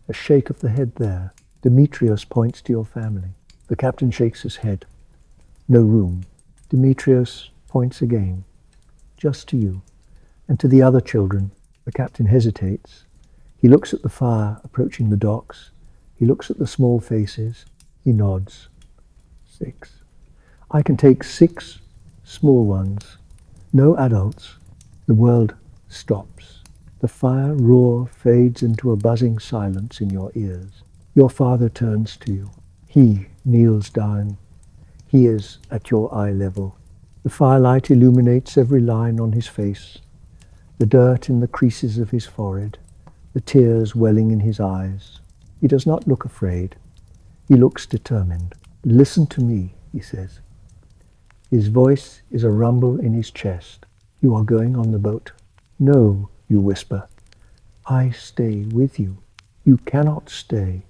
[SPEAKER 1] a shake of the head there. Demetrios points to your family. The captain shakes his head. No room. Demetrios points again, just to you, and to the other children. The captain hesitates. He looks at the fire approaching the docks. He looks at the small faces. He nods. 6. I can take 6 small ones. No adults. The world stops. The fire roar fades into a buzzing silence in your ears. Your father turns to you. He kneels down. He is at your eye level. The firelight illuminates every line on his face, the dirt in the creases of his forehead, the tears welling in his eyes. He does not look afraid. He looks determined. Listen to me, he says. His voice is a rumble in his chest. You are going on the boat. No, you whisper. I stay with you. You cannot stay,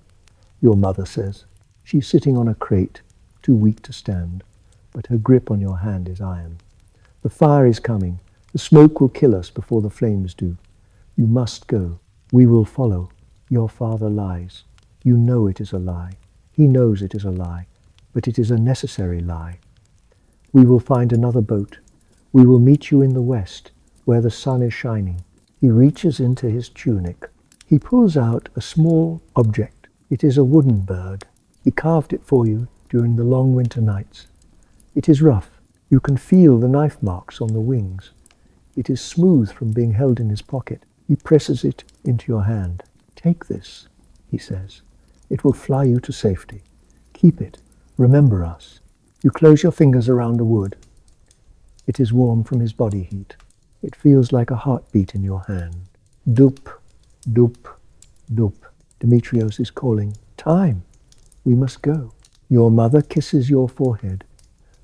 [SPEAKER 1] your mother says. She's sitting on a crate, too weak to stand, but her grip on your hand is iron. The fire is coming. The smoke will kill us before the flames do. You must go. We will follow. Your father lies. You know it is a lie. He knows it is a lie, but it is a necessary lie. We will find another boat. We will meet you in the west, where the sun is shining. He reaches into his tunic. He pulls out a small object. It is a wooden bird. He carved it for you during the long winter nights. It is rough. You can feel the knife marks on the wings. It is smooth from being held in his pocket. He presses it into your hand. Take this, he says. It will fly you to safety. Keep it. Remember us. You close your fingers around the wood. It is warm from his body heat. It feels like a heartbeat in your hand. Doop, doop, doop. Demetrios is calling. Time. We must go. Your mother kisses your forehead.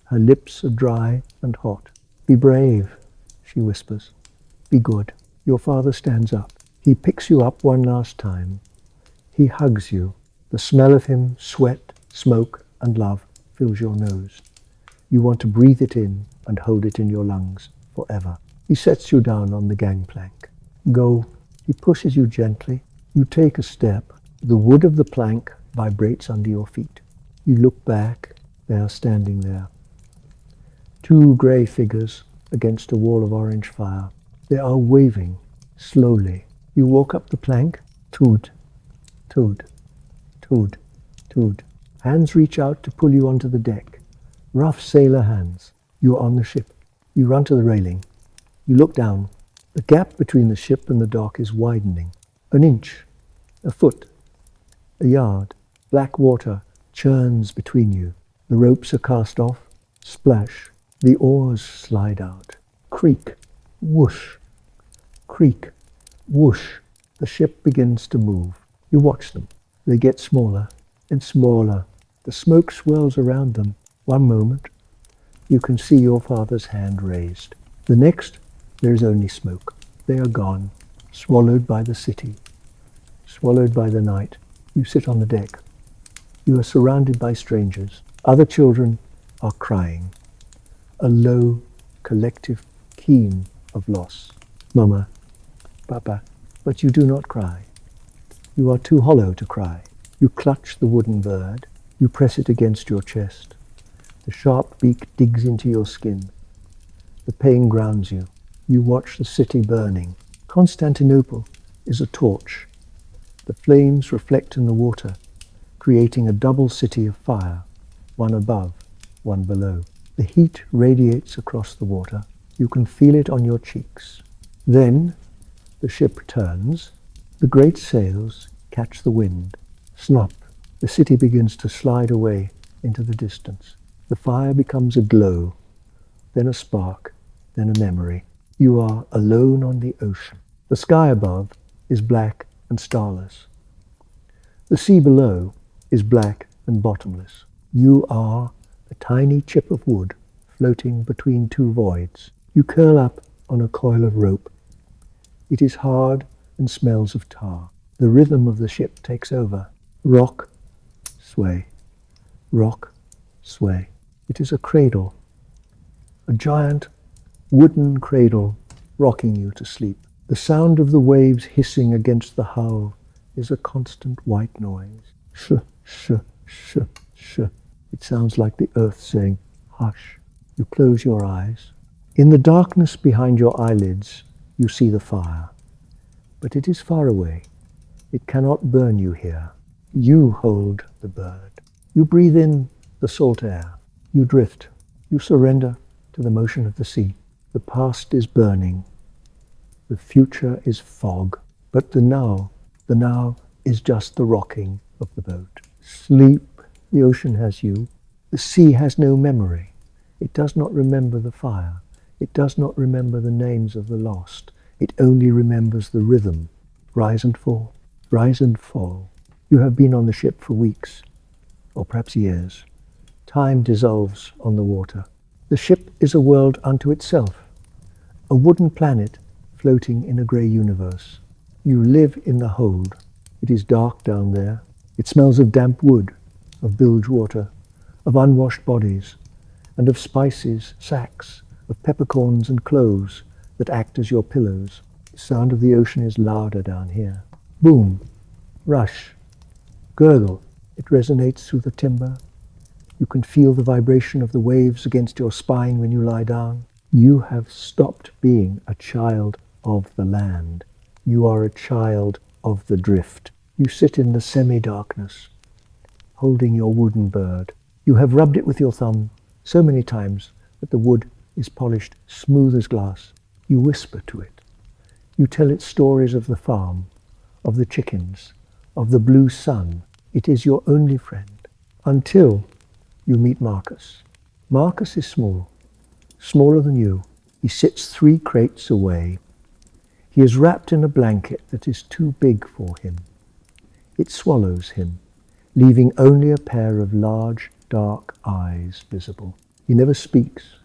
[SPEAKER 1] Her lips are dry and hot. Be brave, she whispers. Be good. Your father stands up. He picks you up one last time. He hugs you. The smell of him, sweat, smoke, and love fills your nose. You want to breathe it in and hold it in your lungs forever. He sets you down on the gangplank. Go. He pushes you gently. You take a step. The wood of the plank vibrates under your feet. You look back. They are standing there. Two grey figures against a wall of orange fire. They are waving slowly. You walk up the plank. Tood, tood, tood, tood. Hands reach out to pull you onto the deck. Rough sailor hands. You are on the ship. You run to the railing. You look down. The gap between the ship and the dock is widening. An inch, a foot, a yard. Black water churns between you. The ropes are cast off. Splash. The oars slide out. Creak. Whoosh. Creak. Whoosh. The ship begins to move. You watch them. They get smaller and smaller. The smoke swirls around them. One moment, you can see your father's hand raised. The next, there is only smoke. They are gone, swallowed by the city, swallowed by the night. You sit on the deck. You are surrounded by strangers. Other children are crying. A low, collective keen of loss. Mama, Papa, but you do not cry. You are too hollow to cry. You clutch the wooden bird. You press it against your chest. The sharp beak digs into your skin. The pain grounds you. You watch the city burning. Constantinople is a torch. The flames reflect in the water, creating a double city of fire, one above, one below. The heat radiates across the water. You can feel it on your cheeks. Then the ship turns. The great sails catch the wind. Snap. The city begins to slide away into the distance. The fire becomes a glow, then a spark, then a memory. You are alone on the ocean. The sky above is black and starless. The sea below is black and bottomless. You are a tiny chip of wood floating between two voids. You curl up on a coil of rope. It is hard and smells of tar. The rhythm of the ship takes over. Rock, sway, rock, sway. It is a cradle, a giant wooden cradle rocking you to sleep. The sound of the waves hissing against the hull is a constant white noise. Sh, sh, sh, sh. It sounds like the earth saying, hush. You close your eyes. In the darkness behind your eyelids, you see the fire. But it is far away. It cannot burn you here. You hold the bird. You breathe in the salt air. You drift. You surrender to the motion of the sea. The past is burning. The future is fog. But the now is just the rocking of the boat. Sleep. The ocean has you. The sea has no memory. It does not remember the fire. It does not remember the names of the lost. It only remembers the rhythm. Rise and fall. Rise and fall. You have been on the ship for weeks, or perhaps years. Time dissolves on the water. The ship is a world unto itself, a wooden planet floating in a grey universe. You live in the hold. It is dark down there. It smells of damp wood, of bilge water, of unwashed bodies, and of spices, sacks, of peppercorns and cloves that act as your pillows. The sound of the ocean is louder down here. Boom, rush, gurgle. It resonates through the timber. You can feel the vibration of the waves against your spine when you lie down. You have stopped being a child of the land. You are a child of the drift. You sit in the semi-darkness, holding your wooden bird. You have rubbed it with your thumb so many times that the wood is polished smooth as glass. You whisper to it. You tell it stories of the farm, of the chickens, of the blue sun. It is your only friend, until you meet Marcus. Marcus is small, smaller than you. He sits 3 crates away. He is wrapped in a blanket that is too big for him. It swallows him, leaving only a pair of large, dark eyes visible. He never speaks.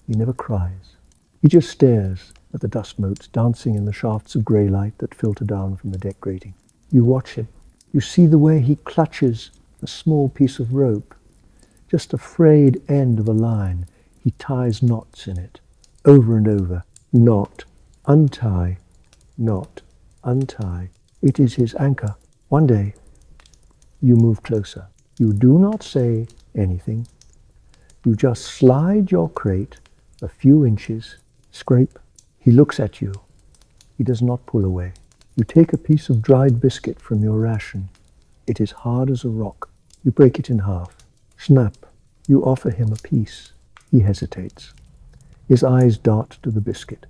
[SPEAKER 1] He never cries. He just stares at the dust motes dancing in the shafts of grey light that filter down from the deck grating. You watch him. You see the way he clutches a small piece of rope. just a frayed end of a line. He ties knots in it, over and over. Knot, untie, knot, untie. It is his anchor. One day, you move closer. You do not say anything. You just slide your crate a few inches, scrape. He looks at you. He does not pull away. You take a piece of dried biscuit from your ration. It is hard as a rock. You break it in half. Snap. You offer him a piece. He hesitates. His eyes dart to the biscuit,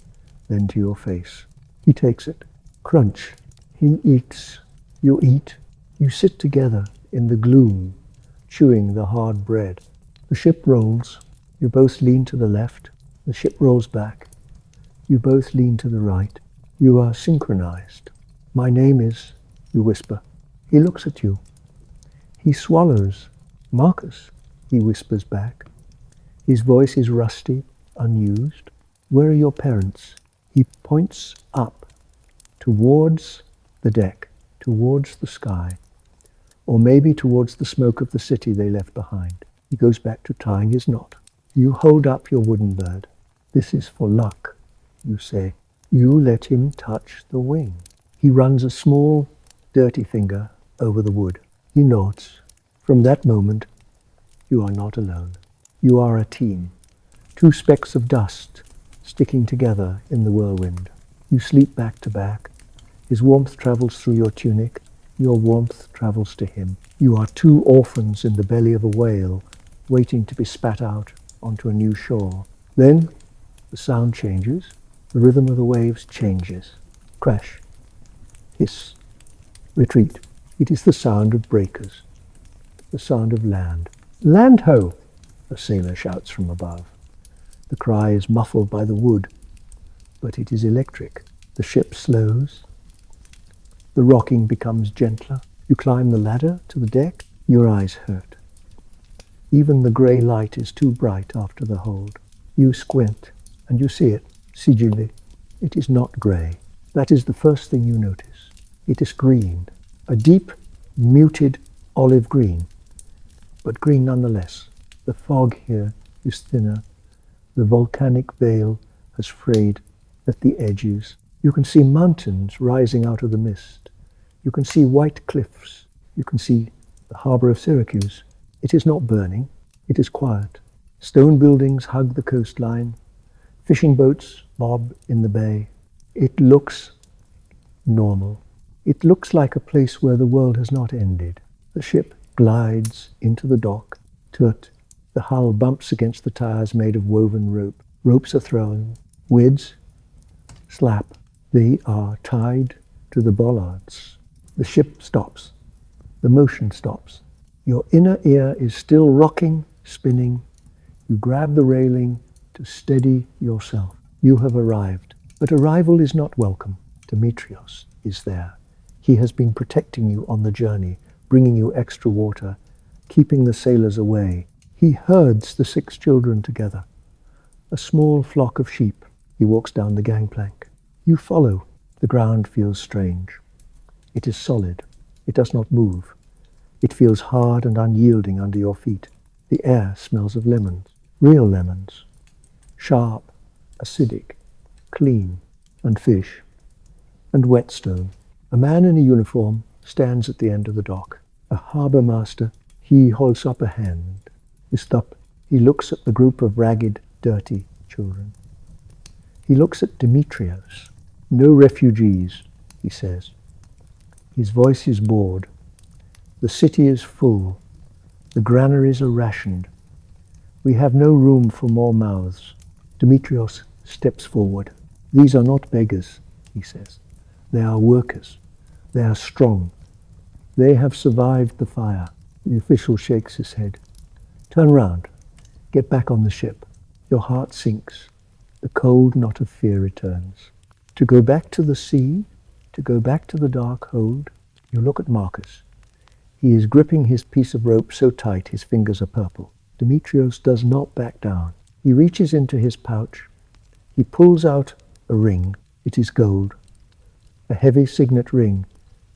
[SPEAKER 1] then to your face. He takes it. Crunch. He eats. You eat. You sit together in the gloom, chewing the hard bread. The ship rolls. You both lean to the left. The ship rolls back. You both lean to the right. You are synchronized. My name is, you whisper. He looks at you. He swallows. Marcus, he whispers back. His voice is rusty, unused. Where are your parents? He points up, towards the deck, towards the sky, or maybe towards the smoke of the city they left behind. He goes back to tying his knot. You hold up your wooden bird. This is for luck, you say. You let him touch the wing. He runs a small, dirty finger over the wood. He nods. From that moment, you are not alone. You are a team. Two specks of dust sticking together in the whirlwind. You sleep back to back. His warmth travels through your tunic. Your warmth travels to him. You are two orphans in the belly of a whale, waiting to be spat out onto a new shore. Then the sound changes. The rhythm of the waves changes. Crash. Hiss. Retreat. It is the sound of breakers. The sound of land. Land ho! A sailor shouts from above. The cry is muffled by the wood, but it is electric. The ship slows. The rocking becomes gentler. You climb the ladder to the deck. Your eyes hurt. Even the grey light is too bright after the hold. You squint, and you see it. Sigilli. It is not grey. That is the first thing you notice. It is green. A deep, muted olive green, but green nonetheless. The fog here is thinner. The volcanic veil has frayed at the edges. You can see mountains rising out of the mist. You can see white cliffs. You can see the harbour of Syracuse. It is not burning. It is quiet. Stone buildings hug the coastline. Fishing boats bob in the bay. It looks normal. It looks like a place where the world has not ended. The ship glides into the dock. Tut. The hull bumps against the tires made of woven rope. Ropes are thrown. Wids. Slap. They are tied to the bollards. The ship stops. The motion stops. Your inner ear is still rocking, spinning. You grab the railing to steady yourself. You have arrived. But arrival is not welcome. Demetrios is there. He has been protecting you on the journey, bringing you extra water, keeping the sailors away. He herds the 6 children together. A small flock of sheep. He walks down the gangplank. You follow. The ground feels strange. It is solid. It does not move. It feels hard and unyielding under your feet. The air smells of lemons. Real lemons. Sharp, acidic, clean, and fish, and whetstone. A man in a uniform stands at the end of the dock. A harbour master. He holds up a hand. You stop. He looks at the group of ragged, dirty children. He looks at Demetrios. No refugees, he says. His voice is bored. The city is full. The granaries are rationed. We have no room for more mouths. Demetrios steps forward. These are not beggars, he says. They are workers. They are strong. They have survived the fire. The official shakes his head. Turn round. Get back on the ship. Your heart sinks. The cold knot of fear returns. To go back to the sea, to go back to the dark hold, you look at Marcus. He is gripping his piece of rope so tight his fingers are purple. Demetrios does not back down. He reaches into his pouch. He pulls out a ring. It is gold. A heavy signet ring.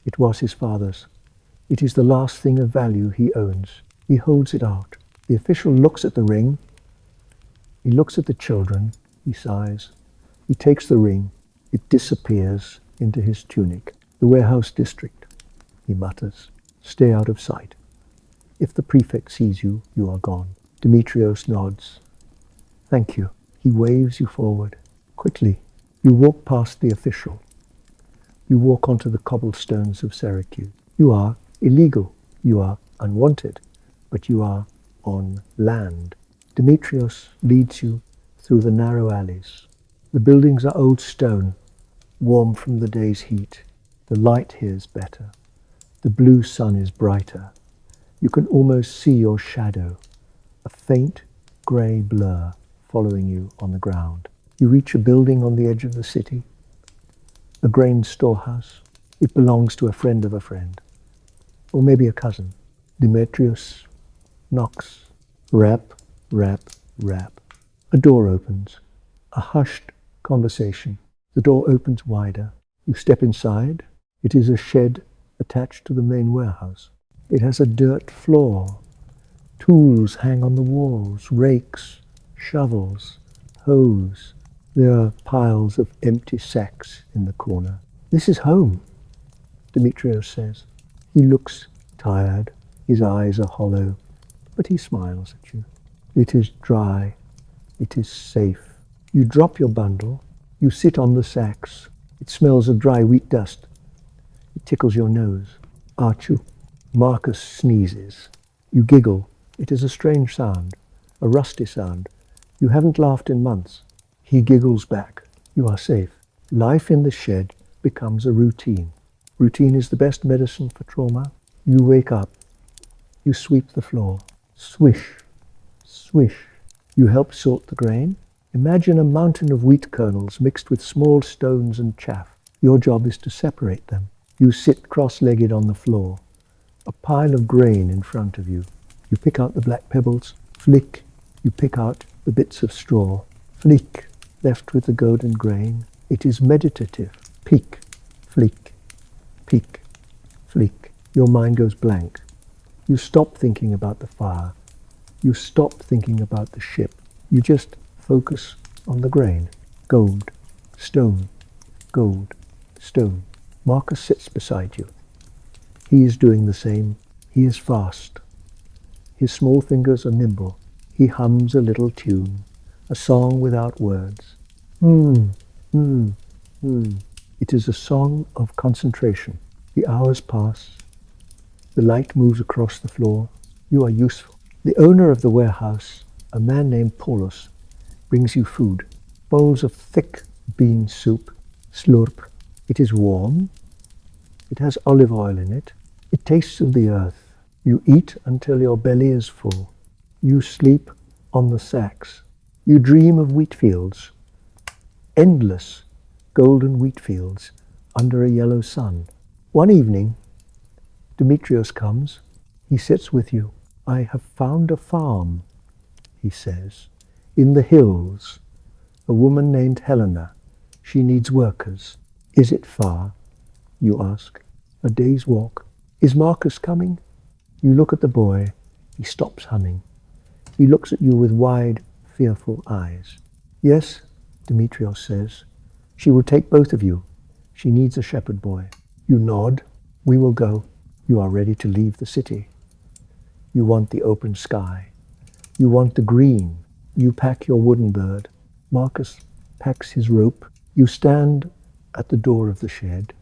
[SPEAKER 1] It was his father's. It is the last thing of value he owns. He holds it out. The official looks at the ring. He looks at the children. He sighs. He takes the ring. It disappears into his tunic. The warehouse district, he mutters. Stay out of sight. If the prefect sees you, you are gone. Demetrios nods. Thank you. He waves you forward. Quickly, you walk past the official. You walk onto the cobblestones of Syracuse. You are illegal. You are unwanted. But you are on land. Demetrios leads you through the narrow alleys. The buildings are old stone, warm from the day's heat. The light here is better. The blue sun is brighter. You can almost see your shadow, a faint grey blur following you on the ground. You reach a building on the edge of the city, a grain storehouse. It belongs to a friend of a friend, or maybe a cousin. Demetrios knocks. Rap, rap, rap. A door opens. A hushed conversation. The door opens wider. You step inside. It is a shed attached to the main warehouse. It has a dirt floor. Tools hang on the walls. Rakes, shovels, hose. There are piles of empty sacks in the corner. This is home, Demetrios says. He looks tired. His eyes are hollow, but he smiles at you. It is dry. It is safe. You drop your bundle. You sit on the sacks. It smells of dry wheat dust. It tickles your nose. Achoo. Marcus sneezes. You giggle. It is a strange sound, a rusty sound. You haven't laughed in months. He giggles back. You are safe. Life in the shed becomes a routine. Routine is the best medicine for trauma. You wake up. You sweep the floor. Swish, swish. You help sort the grain. Imagine a mountain of wheat kernels mixed with small stones and chaff. Your job is to separate them. You sit cross-legged on the floor. A pile of grain in front of you. You pick out the black pebbles. Flick. You pick out the bits of straw. Flick. Left with the golden grain. It is meditative. Peek. Flick. Peek. Flick. Your mind goes blank. You stop thinking about the fire. You stop thinking about the ship. You just focus on the grain. Gold. Stone. Gold. Stone. Marcus sits beside you. He is doing the same. He is fast. His small fingers are nimble. He hums a little tune, a song without words. It is a song of concentration. The hours pass. The light moves across the floor. You are useful. The owner of the warehouse, a man named Paulus, brings you food. Bowls of thick bean soup. Slurp. It is warm. It has olive oil in it. It tastes of the earth. You eat until your belly is full. You sleep on the sacks. You dream of wheat fields. Endless golden wheat fields under a yellow sun. One evening, Demetrios comes. He sits with you. I have found a farm, he says, in the hills. A woman named Helena. She needs workers. Is it far? You ask. A day's walk. Is Marcus coming? You look at the boy. He stops humming. He looks at you with wide, fearful eyes. Yes, Demetrios says. She will take both of you. She needs a shepherd boy. You nod. We will go. You are ready to leave the city. You want the open sky. You want the green. You pack your wooden bird. Marcus packs his rope. You stand at the door of the shed.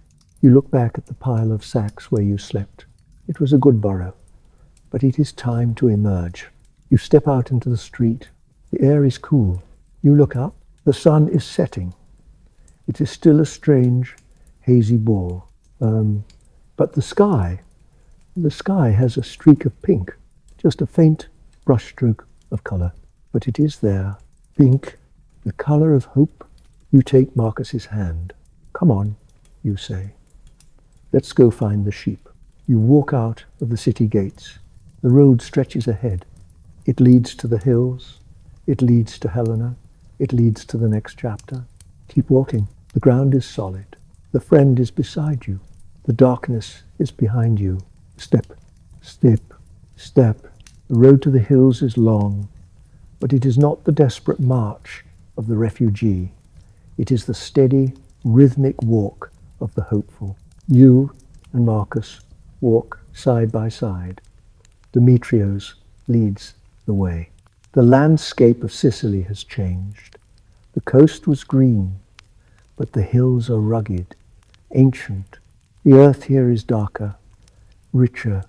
[SPEAKER 1] You look back at the pile of sacks where you slept. It was a good burrow, but it is time to emerge. You step out into the street. The air is cool. You look up. The sun is setting. It is still a strange, hazy ball. But the sky has a streak of pink, just a faint brushstroke of color. But it is there, pink, the color of hope. You take Marcus's hand. Come on, you say. Let's go find the sheep. You walk out of the city gates. The road stretches ahead. It leads to the hills. It leads to Helena. It leads to the next chapter. Keep walking. The ground is solid. The friend is beside you. The darkness is behind you. Step, step, step. The road to the hills is long, but it is not the desperate march of the refugee. It is the steady, rhythmic walk of the hopeful. You and Marcus walk side by side. Demetrios leads the way. The landscape of Sicily has changed. The coast was green, but the hills are rugged, ancient. The earth here is darker, richer.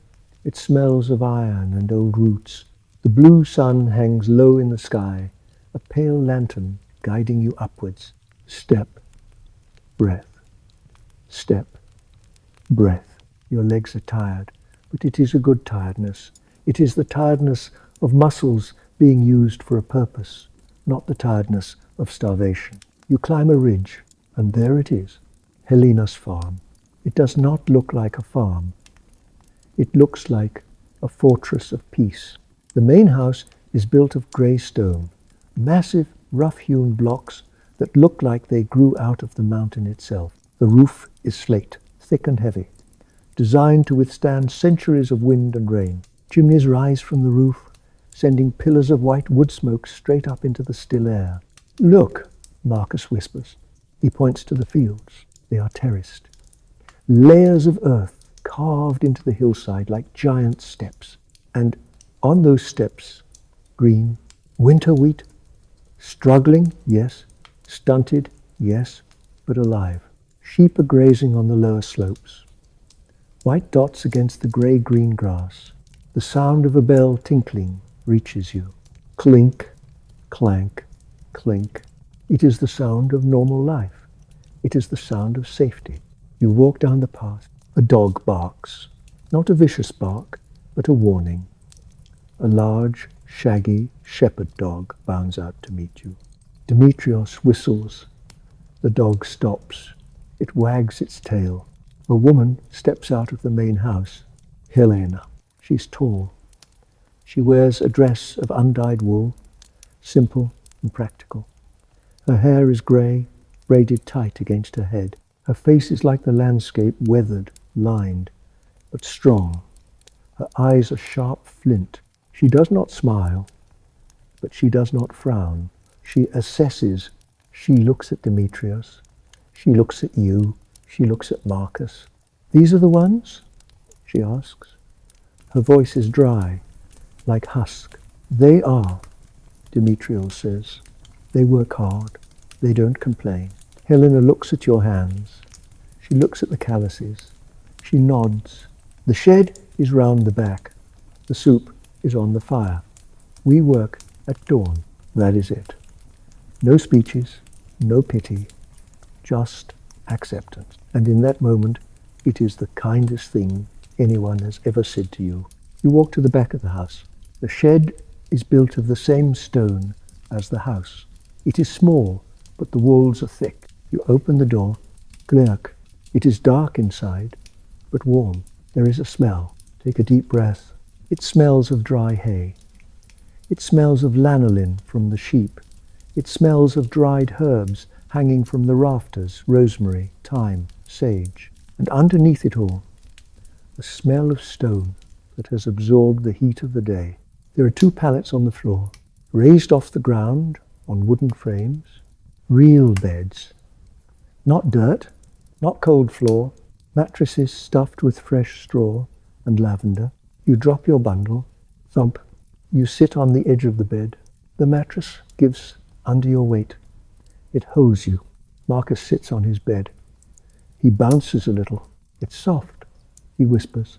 [SPEAKER 1] It smells of iron and old roots. The blue sun hangs low in the sky, a pale lantern guiding you upwards. Step, breath, step, breath. Your legs are tired, but it is a good tiredness. It is the tiredness of muscles being used for a purpose, not the tiredness of starvation. You climb a ridge, and there it is, Helena's farm. It does not look like a farm. It looks like a fortress of peace. The main house is built of grey stone, massive rough-hewn blocks that look like they grew out of the mountain itself. The roof is slate, thick and heavy, designed to withstand centuries of wind and rain. Chimneys rise from the roof, sending pillars of white wood smoke straight up into the still air. Look, Marcus whispers. He points to the fields. They are terraced. Layers of earth carved into the hillside like giant steps. And on those steps, green, winter wheat, struggling, yes, stunted, yes, but alive. Sheep are grazing on the lower slopes. White dots against the grey-green grass. The sound of a bell tinkling reaches you. Clink, clank, clink. It is the sound of normal life. It is the sound of safety. You walk down the path. A dog barks. Not a vicious bark, but a warning. A large, shaggy shepherd dog bounds out to meet you. Demetrios whistles. The dog stops. It wags its tail. A woman steps out of the main house. Helena. She's tall. She wears a dress of undyed wool, simple and practical. Her hair is grey, braided tight against her head. Her face is like the landscape, weathered, lined, but strong. Her eyes are sharp flint. She does not smile, but she does not frown. She assesses. She looks at Demetrios. She looks at you. She looks at Marcus. These are the ones? She asks. Her voice is dry, like husk. They are, Demetrios says. They work hard. They don't complain. Helena looks at your hands. She looks at the calluses. She nods. The shed is round the back. The soup is on the fire. We work at dawn. That is it. No speeches, no pity, just acceptance. And in that moment, it is the kindest thing anyone has ever said to you. You walk to the back of the house. The shed is built of the same stone as the house. It is small, but the walls are thick. You open the door. Glurk. It is dark inside, but warm. There is a smell. Take a deep breath. It smells of dry hay. It smells of lanolin from the sheep. It smells of dried herbs hanging from the rafters, rosemary, thyme, sage. And underneath it all, the smell of stone that has absorbed the heat of the day. There are 2 pallets on the floor, raised off the ground on wooden frames. Real beds. Not dirt, not cold floor, mattresses stuffed with fresh straw and lavender. You drop your bundle, thump. You sit on the edge of the bed. The mattress gives under your weight. It holds you. Marcus sits on his bed. He bounces a little. It's soft, he whispers.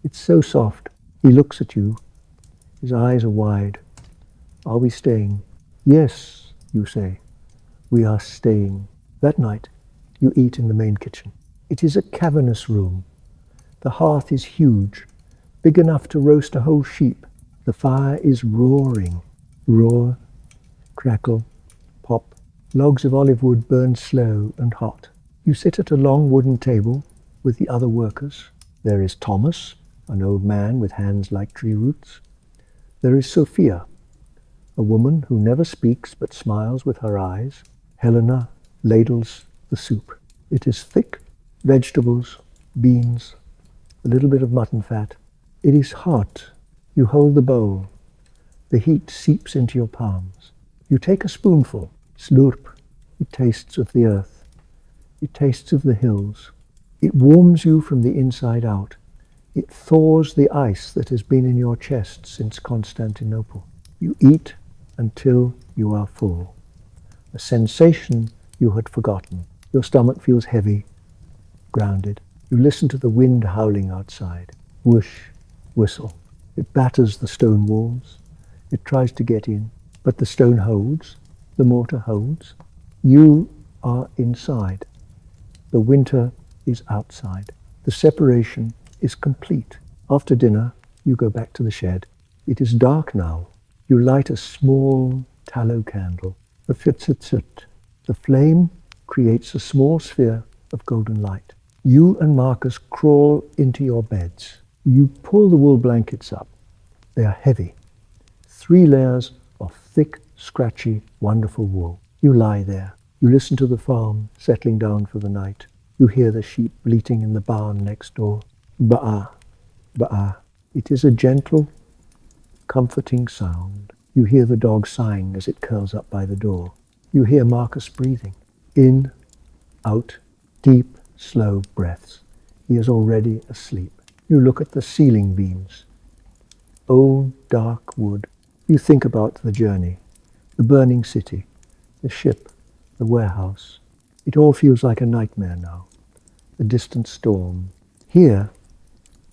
[SPEAKER 1] It's so soft. He looks at you. His eyes are wide. Are we staying? Yes, you say. We are staying. That night, you eat in the main kitchen. It is a cavernous room. The hearth is huge, big enough to roast a whole sheep. The fire is roaring. Roar, crackle, pop. Logs of olive wood burn slow and hot. You sit at a long wooden table with the other workers. There is Thomas, an old man with hands like tree roots. There is Sophia, a woman who never speaks but smiles with her eyes. Helena ladles the soup. It is thick, vegetables, beans, a little bit of mutton fat. It is hot. You hold the bowl. The heat seeps into your palms. You take a spoonful. Slurp. It tastes of the earth. It tastes of the hills. It warms you from the inside out. It thaws the ice that has been in your chest since Constantinople. You eat until you are full. A sensation you had forgotten. Your stomach feels heavy, grounded. You listen to the wind howling outside. Whoosh, whistle. It batters the stone walls. It tries to get in, but the stone holds. The mortar holds. You are inside. The winter is outside. The separation is complete. After dinner, you go back to the shed. It is dark now. You light a small tallow candle. The fit-sit-sit. The flame creates a small sphere of golden light. You and Marcus crawl into your beds. You pull the wool blankets up. They are heavy. 3 layers of thick, scratchy, wonderful wool. You lie there. You listen to the farm settling down for the night. You hear the sheep bleating in the barn next door. Ba'a, ba'a. It is a gentle, comforting sound. You hear the dog sighing as it curls up by the door. You hear Marcus breathing. In, out, deep, slow breaths. He is already asleep. You look at the ceiling beams. Old, dark wood. You think about the journey, the burning city, the ship, the warehouse. It all feels like a nightmare now. The distant storm. Here,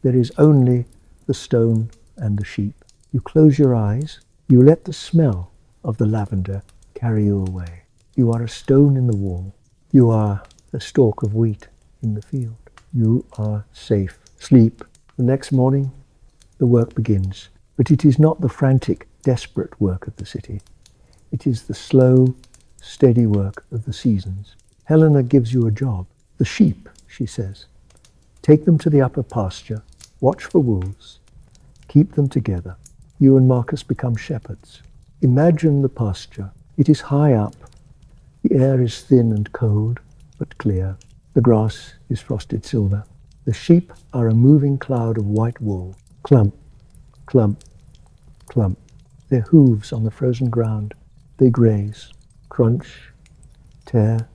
[SPEAKER 1] there is only the stone and the sheep. You close your eyes. You let the smell of the lavender carry you away. You are a stone in the wall. You are a stalk of wheat in the field. You are safe. Sleep. The next morning, the work begins. But it is not the frantic, desperate work of the city. It is the slow, steady work of the seasons. Helena gives you a job. The sheep, she says. Take them to the upper pasture. Watch for wolves. Keep them together. You and Marcus become shepherds. Imagine the pasture. It is high up. The air is thin and cold, but clear. The grass is frosted silver. The sheep are a moving cloud of white wool. Clump, clump, clump. Their hooves on the frozen ground. They graze. Crunch, tear,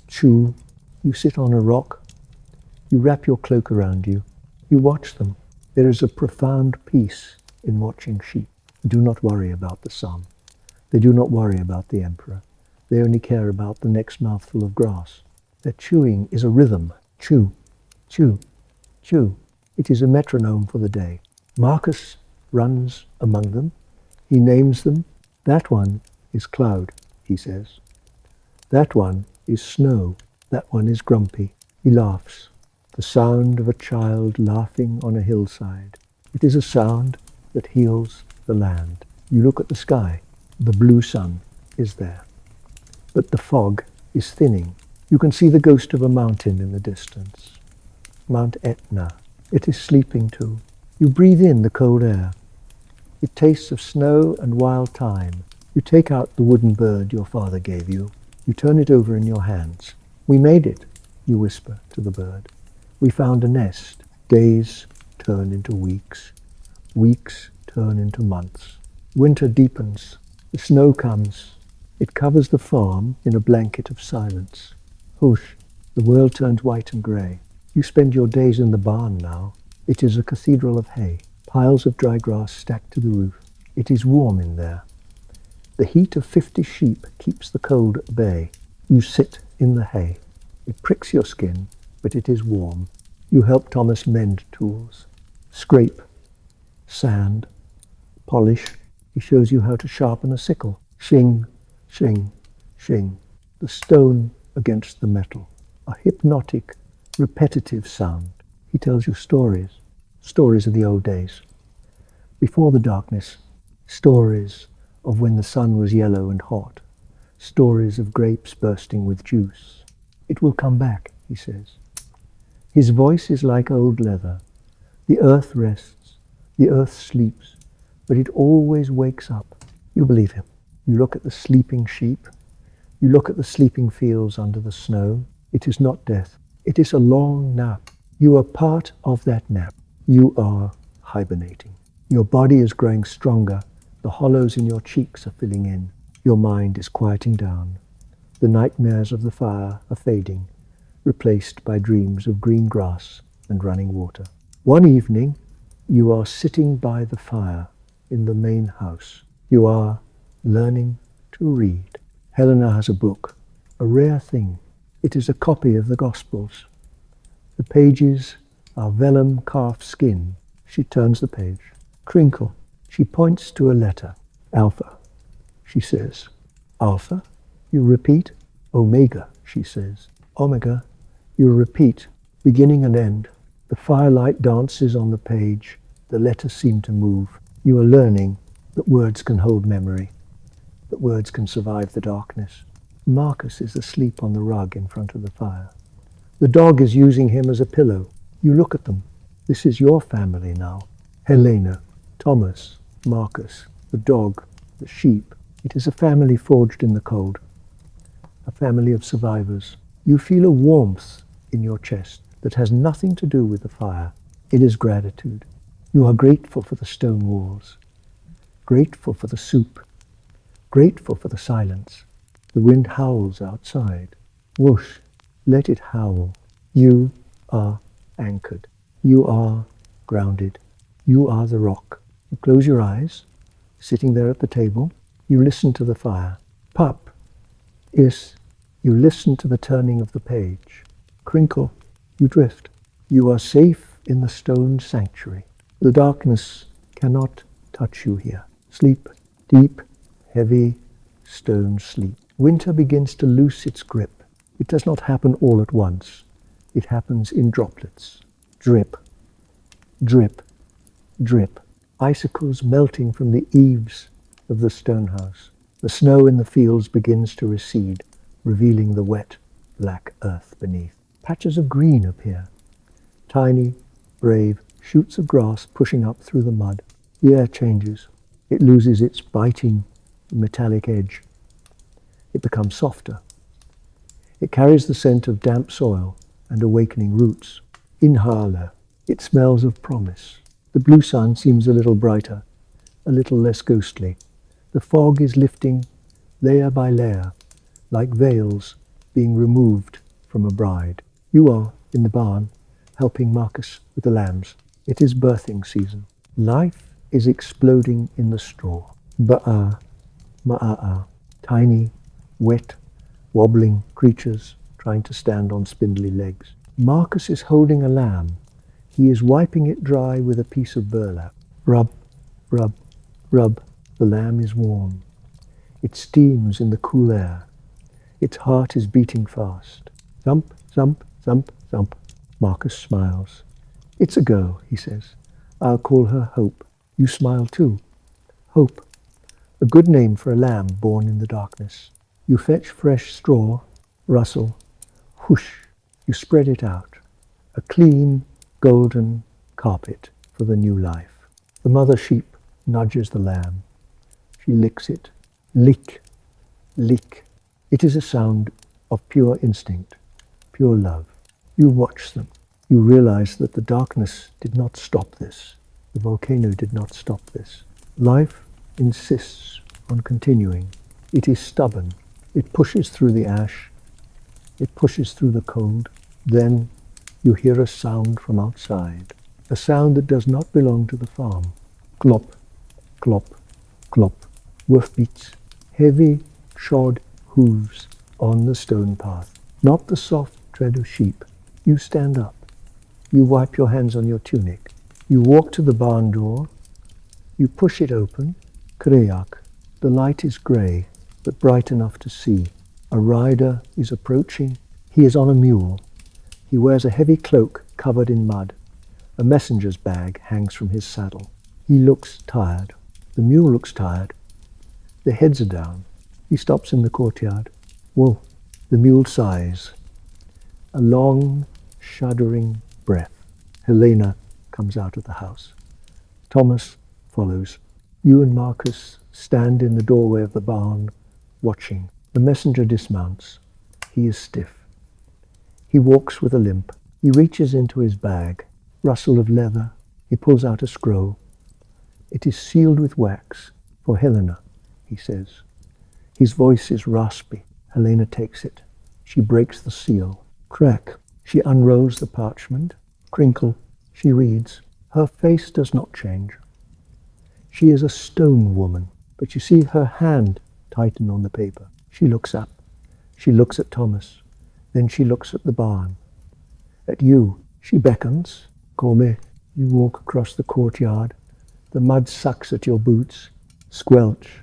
[SPEAKER 1] chew. You sit on a rock. You wrap your cloak around you. You watch them. There is a profound peace in watching sheep. Do not worry about the sun. They do not worry about the emperor. They only care about the next mouthful of grass. Their chewing is a rhythm. Chew, chew, chew. It is a metronome for the day. Marcus runs among them. He names them. That one is cloud, he says. That one is snow. That one is grumpy. He laughs. The sound of a child laughing on a hillside. It is a sound that heals the land. You look at the sky. The blue sun is there. But the fog is thinning. You can see the ghost of a mountain in the distance. Mount Etna. It is sleeping too. You breathe in the cold air. It tastes of snow and wild thyme. You take out the wooden bird your father gave you. You turn it over in your hands. We made it, you whisper to the bird. We found a nest. Days turn into weeks. Weeks turn into months. Winter deepens. The snow comes. It covers the farm in a blanket of silence. Whoosh, the world turns white and grey. You spend your days in the barn now. It is a cathedral of hay, piles of dry grass stacked to the roof. It is warm in there. The heat of 50 sheep keeps the cold at bay. You sit in the hay. It pricks your skin, but it is warm. You help Thomas mend tools. Scrape, sand, polish. He shows you how to sharpen a sickle. Shing, shing, shing. The stone against the metal. A hypnotic, repetitive sound. He tells you stories. Stories of the old days. Before the darkness. Stories of when the sun was yellow and hot. Stories of grapes bursting with juice. It will come back, he says. His voice is like old leather. The earth rests. The earth sleeps. But it always wakes up. You believe him. You look at the sleeping sheep. You look at the sleeping fields under the snow. It is not death. It is a long nap. You are part of that nap. You are hibernating. Your body is growing stronger. The hollows in your cheeks are filling in. Your mind is quieting down. The nightmares of the fire are fading, replaced by dreams of green grass and running water. One evening, you are sitting by the fire in the main house. You are learning to read. Helena has a book, a rare thing. It is a copy of the Gospels. The pages are vellum calf skin. She turns the page. Crinkle. She points to a letter. Alpha, she says. Alpha? You repeat. Omega, she says. Omega, you repeat. Beginning and end. The firelight dances on the page. The letters seem to move. You are learning that words can hold memory, that words can survive the darkness. Marcus is asleep on the rug in front of the fire. The dog is using him as a pillow. You look at them. This is your family now. Helena, Thomas, Marcus, the dog, the sheep. It is a family forged in the cold, a family of survivors. You feel a warmth in your chest that has nothing to do with the fire. It is gratitude. You are grateful for the stone walls, grateful for the soup, grateful for the silence. The wind howls outside. Whoosh, let it howl. You are anchored. You are grounded. You are the rock. You close your eyes, sitting there at the table. You listen to the fire. Pap, is, you listen to the turning of the page. Crinkle, you drift. You are safe in the stone sanctuary. The darkness cannot touch you here. Sleep, deep, heavy, stone sleep. Winter begins to loose its grip. It does not happen all at once. It happens in droplets. Drip, drip, drip. Icicles melting from the eaves of the stone house. The snow in the fields begins to recede, revealing the wet, black earth beneath. Patches of green appear. Tiny, brave shoots of grass pushing up through the mud. The air changes. It loses its biting, metallic edge. It becomes softer. It carries the scent of damp soil and awakening roots. Inhale. It smells of promise. The blue sun seems a little brighter, a little less ghostly. The fog is lifting layer by layer, like veils being removed from a bride. You are in the barn, helping Marcus with the lambs. It is birthing season. Life is exploding in the straw. Ba'a, ma'a, tiny, wet, wobbling creatures trying to stand on spindly legs. Marcus is holding a lamb. He is wiping it dry with a piece of burlap. Rub, rub, rub. The lamb is warm. It steams in the cool air. Its heart is beating fast. Thump, thump, thump, thump. Marcus smiles. It's a girl, he says. I'll call her Hope. You smile too. Hope. A good name for a lamb born in the darkness. You fetch fresh straw, rustle, whoosh. You spread it out. A clean, golden carpet for the new life. The mother sheep nudges the lamb. She licks it. Lick, lick. It is a sound of pure instinct, pure love. You watch them. You realize that the darkness did not stop this. The volcano did not stop this. Life insists on continuing. It is stubborn. It pushes through the ash. It pushes through the cold. Then you hear a sound from outside, a sound that does not belong to the farm. Clop, clop, clop. Woof beats, heavy, shod hooves on the stone path. Not the soft tread of sheep. You stand up. You wipe your hands on your tunic. You walk to the barn door. You push it open. Kreyak. The light is grey, but bright enough to see. A rider is approaching. He is on a mule. He wears a heavy cloak covered in mud. A messenger's bag hangs from his saddle. He looks tired. The mule looks tired. Their heads are down. He stops in the courtyard. Whoa. The mule sighs. A long, shuddering breath. Helena comes out of the house. Thomas follows. You and Marcus stand in the doorway of the barn, watching. The messenger dismounts. He is stiff. He walks with a limp. He reaches into his bag. Rustle of leather. He pulls out a scroll. It is sealed with wax for Helena, he says. His voice is raspy. Helena takes it. She breaks the seal. Crack. She unrolls the parchment. Crinkle. She reads. Her face does not change. She is a stone woman, but you see her hand tighten on the paper. She looks up. She looks at Thomas. Then she looks at the barn. At you. She beckons. Come. You walk across the courtyard. The mud sucks at your boots. Squelch.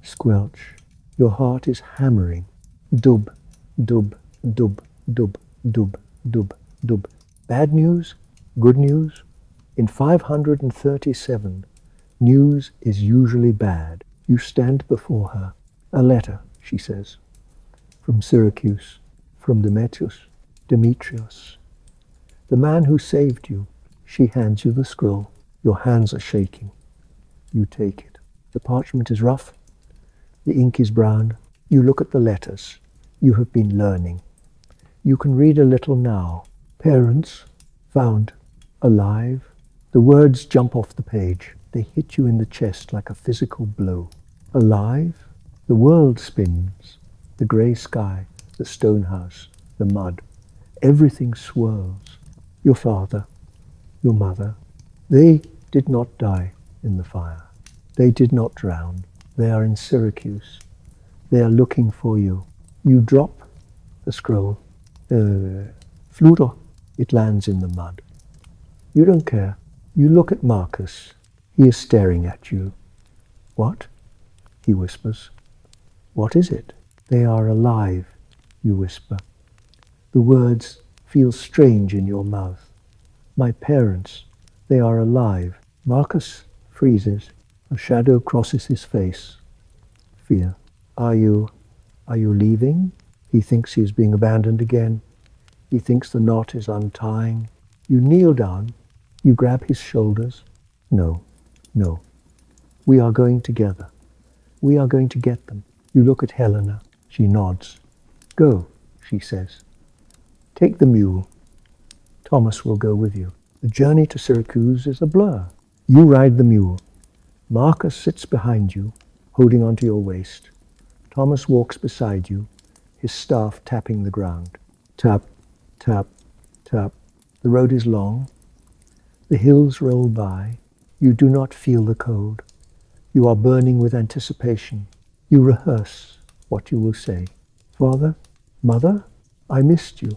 [SPEAKER 1] Squelch. Your heart is hammering. Dub, dub, dub, dub, dub, dub, dub. Bad news? Good news? In 537, news is usually bad. You stand before her. A letter, she says. From Syracuse. From Demetrius. The man who saved you. She hands you the scroll. Your hands are shaking. You take it. The parchment is rough. The ink is brown. You look at the letters. You have been learning. You can read a little now. Parents found alive. The words jump off the page. They hit you in the chest like a physical blow. Alive? The world spins. The grey sky, the stone house, the mud. Everything swirls. Your father, your mother, they did not die in the fire. They did not drown. They are in Syracuse. They are looking for you. You drop the scroll. Fluto. It lands in the mud. You don't care. You look at Marcus. He is staring at you. What? He whispers. What is it? They are alive, you whisper. The words feel strange in your mouth. My parents, they are alive. Marcus freezes. A shadow crosses his face. Fear. Are you leaving? He thinks he is being abandoned again. He thinks the knot is untying. You kneel down. You grab his shoulders. No. We are going together. We are going to get them. You look at Helena. She nods. Go, she says. Take the mule. Thomas will go with you. The journey to Syracuse is a blur. You ride the mule. Marcus sits behind you, holding onto your waist. Thomas walks beside you, his staff tapping the ground. Tap, tap, tap. The road is long. The hills roll by. You do not feel the cold. You are burning with anticipation. You rehearse what you will say. Father, mother, I missed you.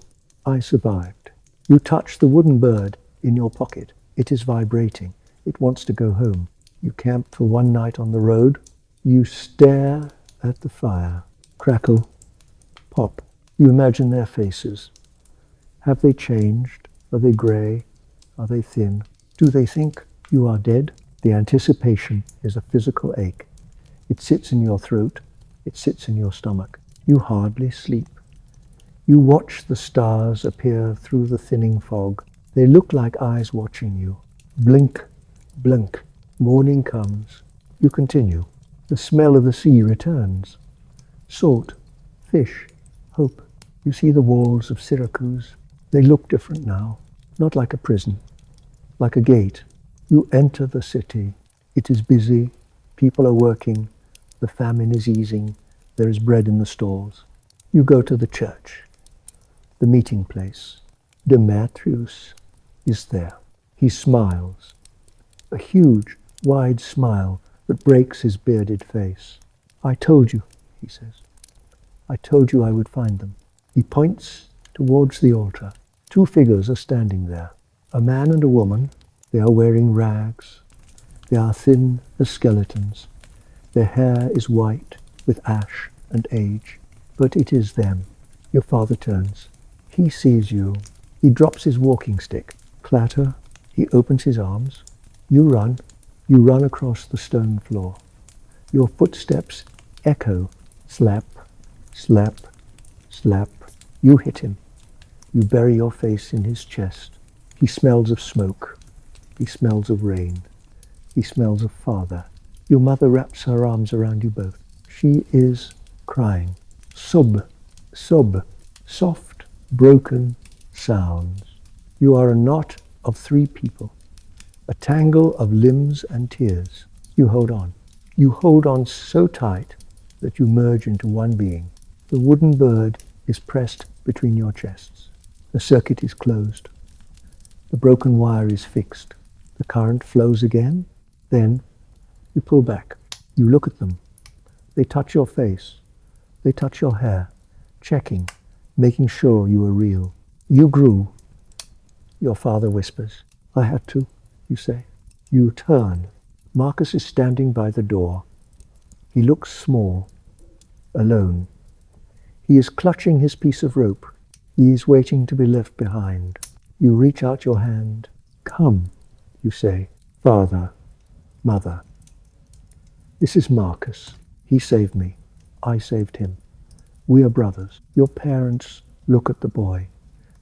[SPEAKER 1] I survived. You touch the wooden bird in your pocket. It is vibrating. It wants to go home. You camp for one night on the road. You stare at the fire. Crackle. Pop. You imagine their faces. Have they changed? Are they grey? Are they thin? Do they think you are dead? The anticipation is a physical ache. It sits in your throat. It sits in your stomach. You hardly sleep. You watch the stars appear through the thinning fog. They look like eyes watching you. Blink, blink. Morning comes. You continue. The smell of the sea returns. Salt, fish, hope. You see the walls of Syracuse. They look different now. Not like a prison. Like a gate. You enter the city. It is busy. People are working. The famine is easing. There is bread in the stalls. You go to the church. The meeting place. Demetrius is there. He smiles. A huge, wide smile that breaks his bearded face. I told you, he says. I told you I would find them. He points towards the altar. Two figures are standing there. A man and a woman. They are wearing rags. They are thin as skeletons. Their hair is white with ash and age. But it is them. Your father turns. He sees you. He drops his walking stick. Clatter. He opens his arms. You run. You run across the stone floor. Your footsteps echo. Slap, slap, slap. You hit him. You bury your face in his chest. He smells of smoke. He smells of rain. He smells of father. Your mother wraps her arms around you both. She is crying. Sob, sob, soft, broken sounds. You are a knot of three people. a tangle of limbs and tears. You hold on. You hold on so tight that you merge into one being. The wooden bird is pressed between your chests. The circuit is closed. The broken wire is fixed. The current flows again. Then you pull back. You look at them. They touch your face. They touch your hair, checking, making sure you are real. You grew. Your father whispers. I had to, you say. You turn. Marcus is standing by the door. He looks small, alone. He is clutching his piece of rope. He is waiting to be left behind. You reach out your hand. Come, you say. Father, mother. This is Marcus. He saved me. I saved him. We are brothers. Your parents look at the boy.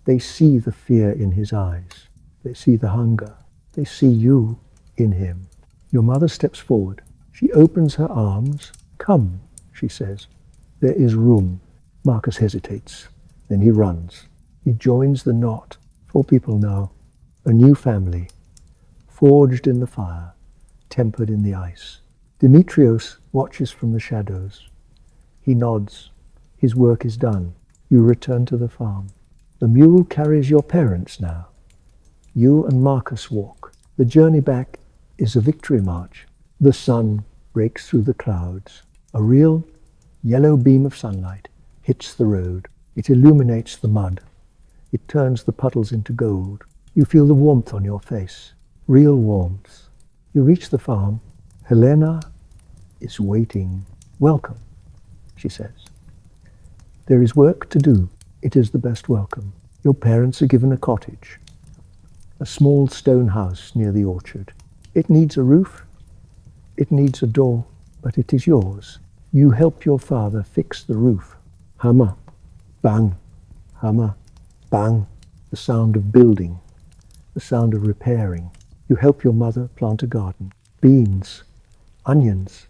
[SPEAKER 1] They see the fear in his eyes. They see the hunger. They see you in him. Your mother steps forward. She opens her arms. Come, she says. There is room. Marcus hesitates. Then he runs. He joins the knot. 4 people now. A new family. Forged in the fire. Tempered in the ice. Demetrios watches from the shadows. He nods. His work is done. You return to the farm. The mule carries your parents now. You and Marcus walk. The journey back is a victory march. The sun breaks through the clouds. A real yellow beam of sunlight hits the road. It illuminates the mud. It turns the puddles into gold. You feel the warmth on your face. Real warmth. You reach the farm. Helena is waiting. Welcome, she says. There is work to do. It is the best welcome. Your parents are given a cottage, a small stone house near the orchard. It needs a roof, it needs a door, but it is yours. You help your father fix the roof. Hammer, bang, hammer, bang. The sound of building, the sound of repairing. You help your mother plant a garden. Beans, onions,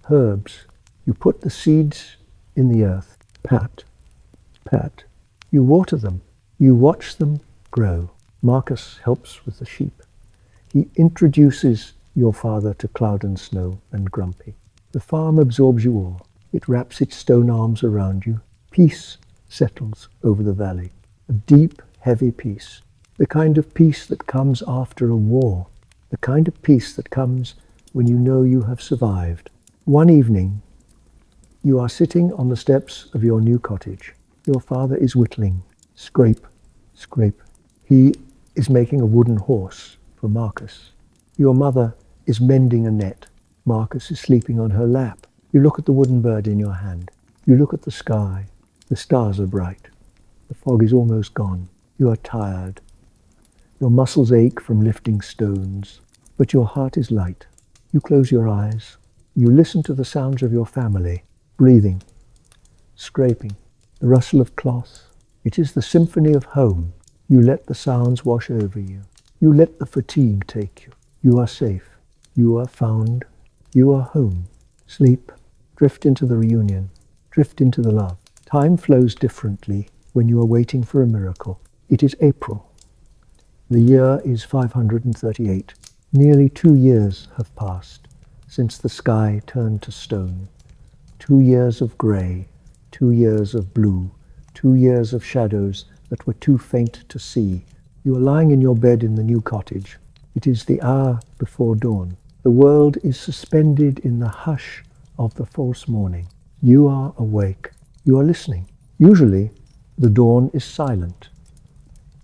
[SPEAKER 1] herbs. You put the seeds in the earth. Pat, pat. You water them. You watch them grow. Marcus helps with the sheep. He introduces your father to cloud and snow and grumpy. The farm absorbs you all. It wraps its stone arms around you. Peace settles over the valley. A deep, heavy peace. The kind of peace that comes after a war. The kind of peace that comes when you know you have survived. One evening, you are sitting on the steps of your new cottage. Your father is whittling. Scrape, scrape. He is making a wooden horse for Marcus. Your mother is mending a net. Marcus is sleeping on her lap. You look at the wooden bird in your hand. You look at the sky. The stars are bright. The fog is almost gone. You are tired. Your muscles ache from lifting stones, but your heart is light. You close your eyes. You listen to the sounds of your family, breathing, scraping, the rustle of cloth. It is the symphony of home. You let the sounds wash over you. You let the fatigue take you. You are safe. You are found. You are home. Sleep. Drift into the reunion. Drift into the love. Time flows differently when you are waiting for a miracle. It is April. The year is 538. Nearly 2 years have passed since the sky turned to stone. 2 years of grey, 2 years of blue, 2 years of shadows that were too faint to see. You are lying in your bed in the new cottage. It is the hour before dawn. The world is suspended in the hush of the false morning. You are awake. You are listening. Usually, the dawn is silent.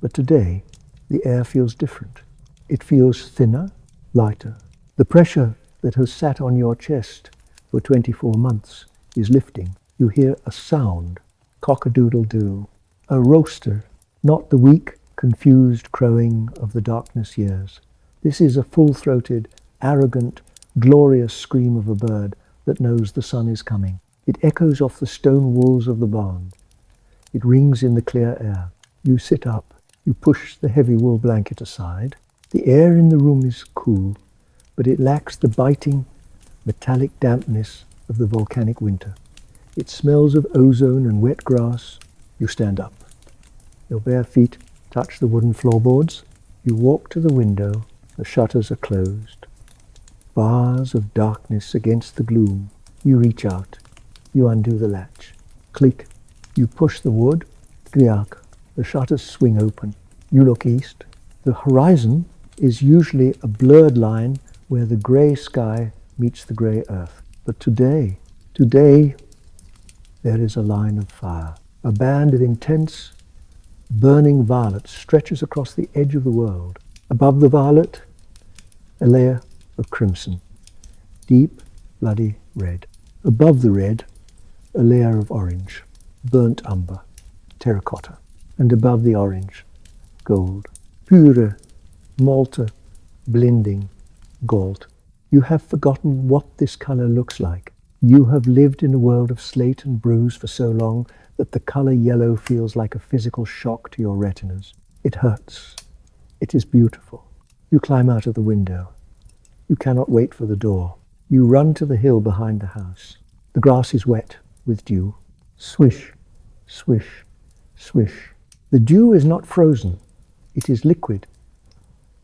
[SPEAKER 1] But today, the air feels different. It feels thinner, lighter. The pressure that has sat on your chest for 24 months is lifting. You hear a sound, cock-a-doodle-doo, a roaster, not the weak, confused crowing of the darkness years. This is a full-throated, arrogant, glorious scream of a bird that knows the sun is coming. It echoes off the stone walls of the barn. It rings in the clear air. You sit up. You push the heavy wool blanket aside. The air in the room is cool, but it lacks the biting, metallic dampness of the volcanic winter. It smells of ozone and wet grass. You stand up. Your bare feet touch the wooden floorboards. You walk to the window. The shutters are closed. Bars of darkness against the gloom. You reach out. You undo the latch. Click. You push the wood. Griak. The shutters swing open. You look east. The horizon is usually a blurred line where the grey sky meets the grey earth. But today, there is a line of fire. A band of intense, burning violet stretches across the edge of the world. Above the violet, a layer of crimson, deep, bloody red. Above the red, a layer of orange, burnt umber, terracotta. And above the orange, gold. Pure, molten, blending gold. You have forgotten what this color looks like. You have lived in a world of slate and bruise for so long that the color yellow feels like a physical shock to your retinas. It hurts. It is beautiful. You climb out of the window. You cannot wait for the door. You run to the hill behind the house. The grass is wet with dew. Swish, swish, swish. The dew is not frozen. It is liquid.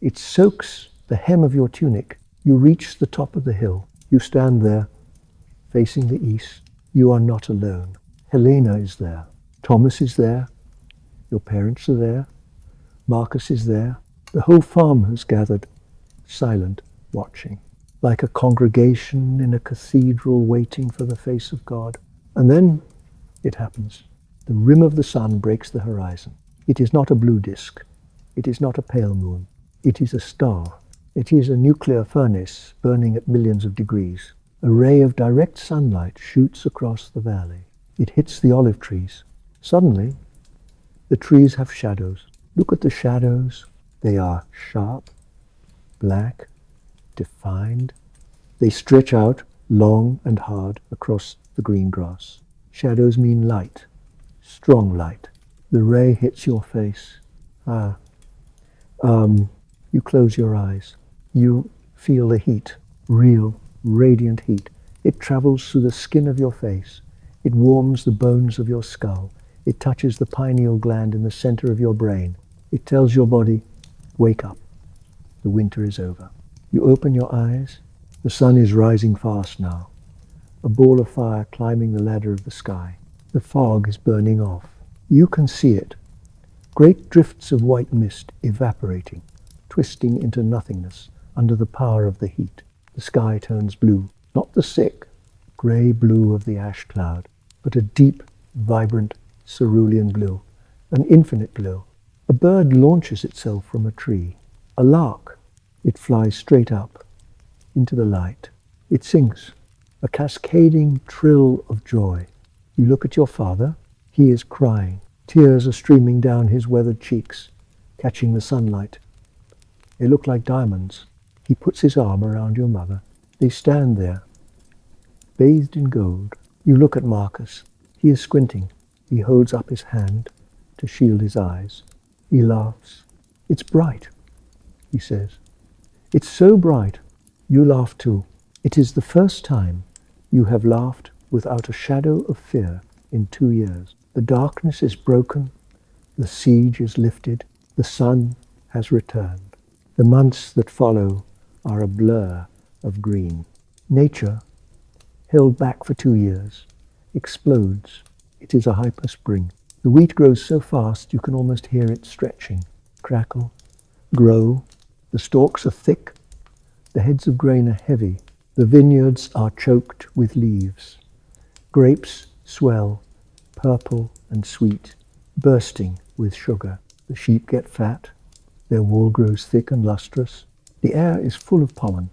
[SPEAKER 1] It soaks the hem of your tunic. You reach the top of the hill. You stand there, facing the east. You are not alone. Helena is there. Thomas is there. Your parents are there. Marcus is there. The whole farm has gathered, silent, watching, like a congregation in a cathedral waiting for the face of God. And then it happens. The rim of the sun breaks the horizon. It is not a blue disk. It is not a pale moon. It is a star. It is a nuclear furnace burning at millions of degrees. A ray of direct sunlight shoots across the valley. It hits the olive trees. Suddenly, the trees have shadows. Look at the shadows. They are sharp, black, defined. They stretch out long and hard across the green grass. Shadows mean light, strong light. The ray hits your face. You close your eyes. You feel the heat, real, radiant heat. It travels through the skin of your face. It warms the bones of your skull. It touches the pineal gland in the center of your brain. It tells your body, wake up. The winter is over. You open your eyes. The sun is rising fast now. A ball of fire climbing the ladder of the sky. The fog is burning off. You can see it. Great drifts of white mist evaporating, twisting into nothingness under the power of the heat. The sky turns blue, not the sick, grey blue of the ash cloud, but a deep, vibrant, cerulean blue, an infinite blue. A bird launches itself from a tree. A lark. It flies straight up into the light. It sings, a cascading trill of joy. You look at your father. He is crying. Tears are streaming down his weathered cheeks, catching the sunlight. They look like diamonds. He puts his arm around your mother. They stand there, bathed in gold. You look at Marcus. He is squinting. He holds up his hand to shield his eyes. He laughs. It's bright, he says. It's so bright. You laugh too. It is the first time you have laughed without a shadow of fear in 2 years. The darkness is broken. The siege is lifted. The sun has returned. The months that follow are a blur of green. Nature, held back for 2 years, explodes. It is a hyperspring. The wheat grows so fast you can almost hear it stretching, crackle, grow. The stalks are thick. The heads of grain are heavy. The vineyards are choked with leaves. Grapes swell, purple and sweet, bursting with sugar. The sheep get fat. Their wool grows thick and lustrous. The air is full of pollen,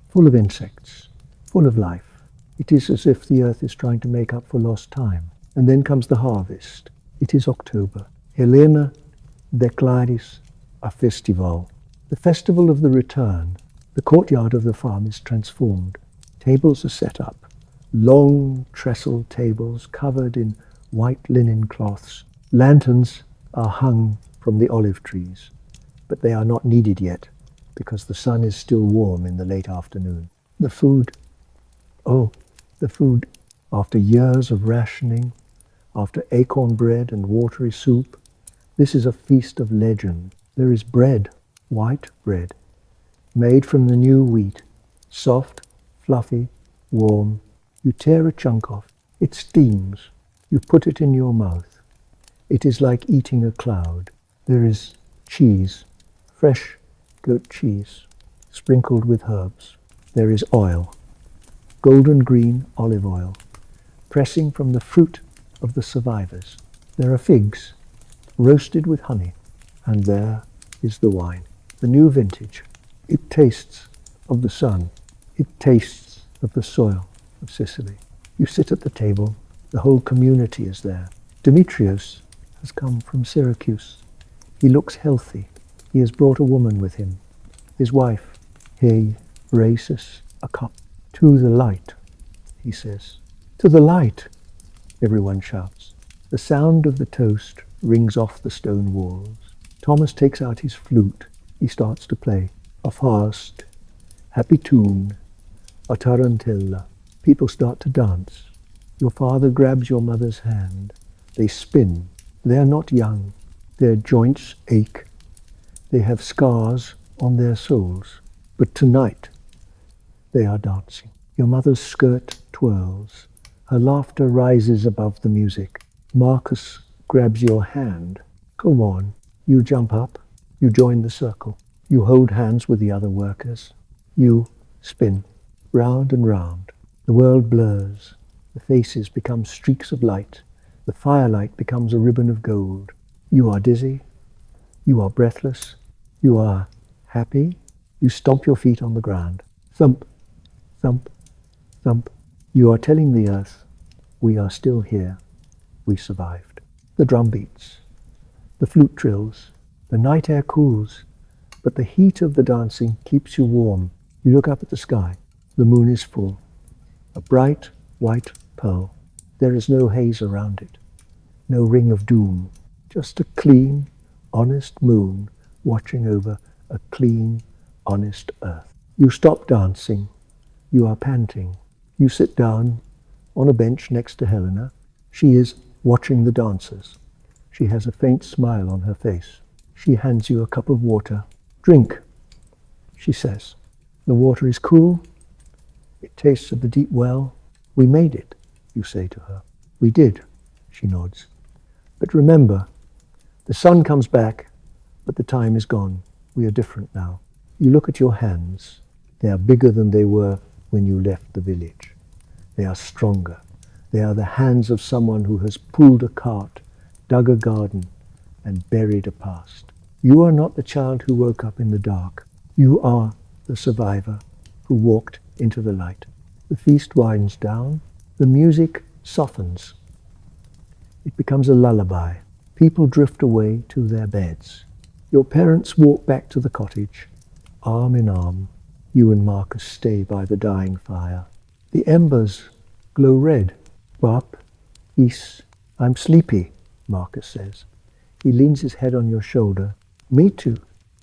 [SPEAKER 1] full of insects, full of life. It is as if the earth is trying to make up for lost time. And then comes the harvest. It is October. Helena declaris a festival. The festival of the return. The courtyard of the farm is transformed. Tables are set up. Long trestle tables covered in white linen cloths. Lanterns are hung from the olive trees, but they are not needed yet because the sun is still warm in the late afternoon. The food. After years of rationing, after acorn bread and watery soup, this is a feast of legend. There is bread, white bread, made from the new wheat, soft, fluffy, warm. You tear a chunk off. It steams. You put it in your mouth. It is like eating a cloud. There is cheese, fresh goat cheese, sprinkled with herbs. There is oil, golden green olive oil, pressing from the fruit of the survivors. There are figs, roasted with honey, and there is the wine, the new vintage. It tastes of the sun. It tastes of the soil of Sicily. You sit at the table. The whole community is there. Demetrios has come from Syracuse. He looks healthy. He has brought a woman with him. His wife. He raises a cup. To the light, he says. To the light, everyone shouts. The sound of the toast rings off the stone walls. Thomas takes out his flute. He starts to play. A fast, happy tune, a tarantella. People start to dance. Your father grabs your mother's hand. They spin. They are not young. Their joints ache. They have scars on their souls. But tonight, they are dancing. Your mother's skirt twirls. Her laughter rises above the music. Marcus grabs your hand. Come on. You jump up. You join the circle. You hold hands with the other workers. You spin round and round. The world blurs. The faces become streaks of light. The firelight becomes a ribbon of gold. You are dizzy. You are breathless. You are happy. You stomp your feet on the ground. Thump, thump, thump. You are telling the earth, we are still here. We survived. The drum beats. The flute trills. The night air cools. But the heat of the dancing keeps you warm. You look up at the sky. The moon is full. A bright white pearl. There is no haze around it. No ring of doom. Just a clean, honest moon watching over a clean, honest earth. You stop dancing. You are panting. You sit down on a bench next to Helena. She is watching the dancers. She has a faint smile on her face. She hands you a cup of water. Drink, she says. The water is cool. It tastes of the deep well. We made it, you say to her. We did, she nods. But remember, the sun comes back, but the time is gone. We are different now. You look at your hands. They are bigger than they were when you left the village. They are stronger. They are the hands of someone who has pulled a cart, dug a garden, and buried a past. You are not the child who woke up in the dark. You are the survivor who walked into the light. The feast winds down. The music softens. It becomes a lullaby. People drift away to their beds. Your parents walk back to the cottage, arm in arm. You and Marcus stay by the dying fire. The embers glow red. Bop, Is, I'm sleepy, Marcus says. He leans his head on your shoulder. Me too,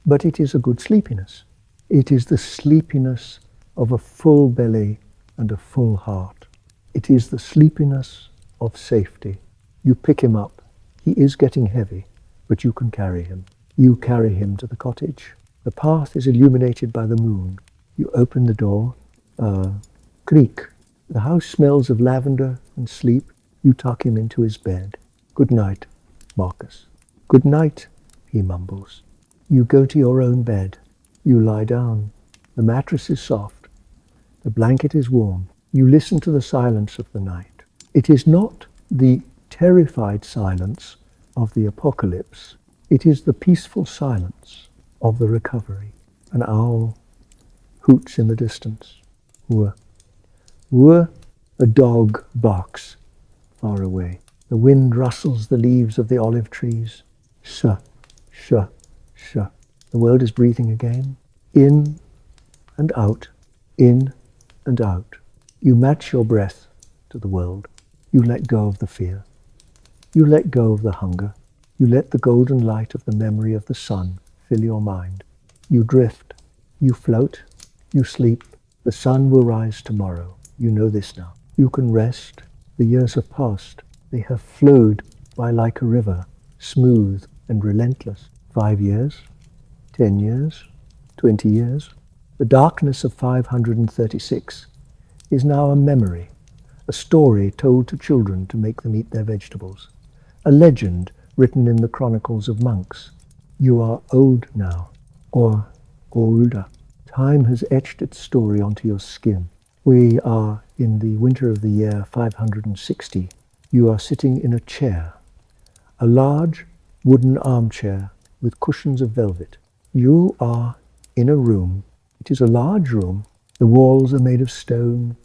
[SPEAKER 1] but it is a good sleepiness. It is the sleepiness of a full belly and a full heart. It is the sleepiness of safety. You pick him up. He is getting heavy, but you can carry him. You carry him to the cottage. The path is illuminated by the moon. You open the door. Creak. The house smells of lavender and sleep. You tuck him into his bed. Good night, Marcus. Good night, he mumbles. You go to your own bed. You lie down. The mattress is soft. The blanket is warm. You listen to the silence of the night. It is not the terrified silence of the apocalypse. It is the peaceful silence of the recovery. An owl hoots in the distance. Whoa. Whoa. A dog barks far away. The wind rustles the leaves of the olive trees. Sha, sha, sha. The world is breathing again. In and out, in and out. You match your breath to the world. You let go of the fear. You let go of the hunger. You let the golden light of the memory of the sun fill your mind. You drift. You float. You sleep. The sun will rise tomorrow. You know this now. You can rest. The years have passed. They have flowed by like a river, smooth and relentless. 5 years, 10 years, 20 years. The darkness of 536 is now a memory, a story told to children to make them eat their vegetables, a legend written in the chronicles of monks. You are old now, or older. Time has etched its story onto your skin. We are in the winter of the year 560. You are sitting in a chair, a large wooden armchair with cushions of velvet. You are in a room. It is a large room. The walls are made of stone,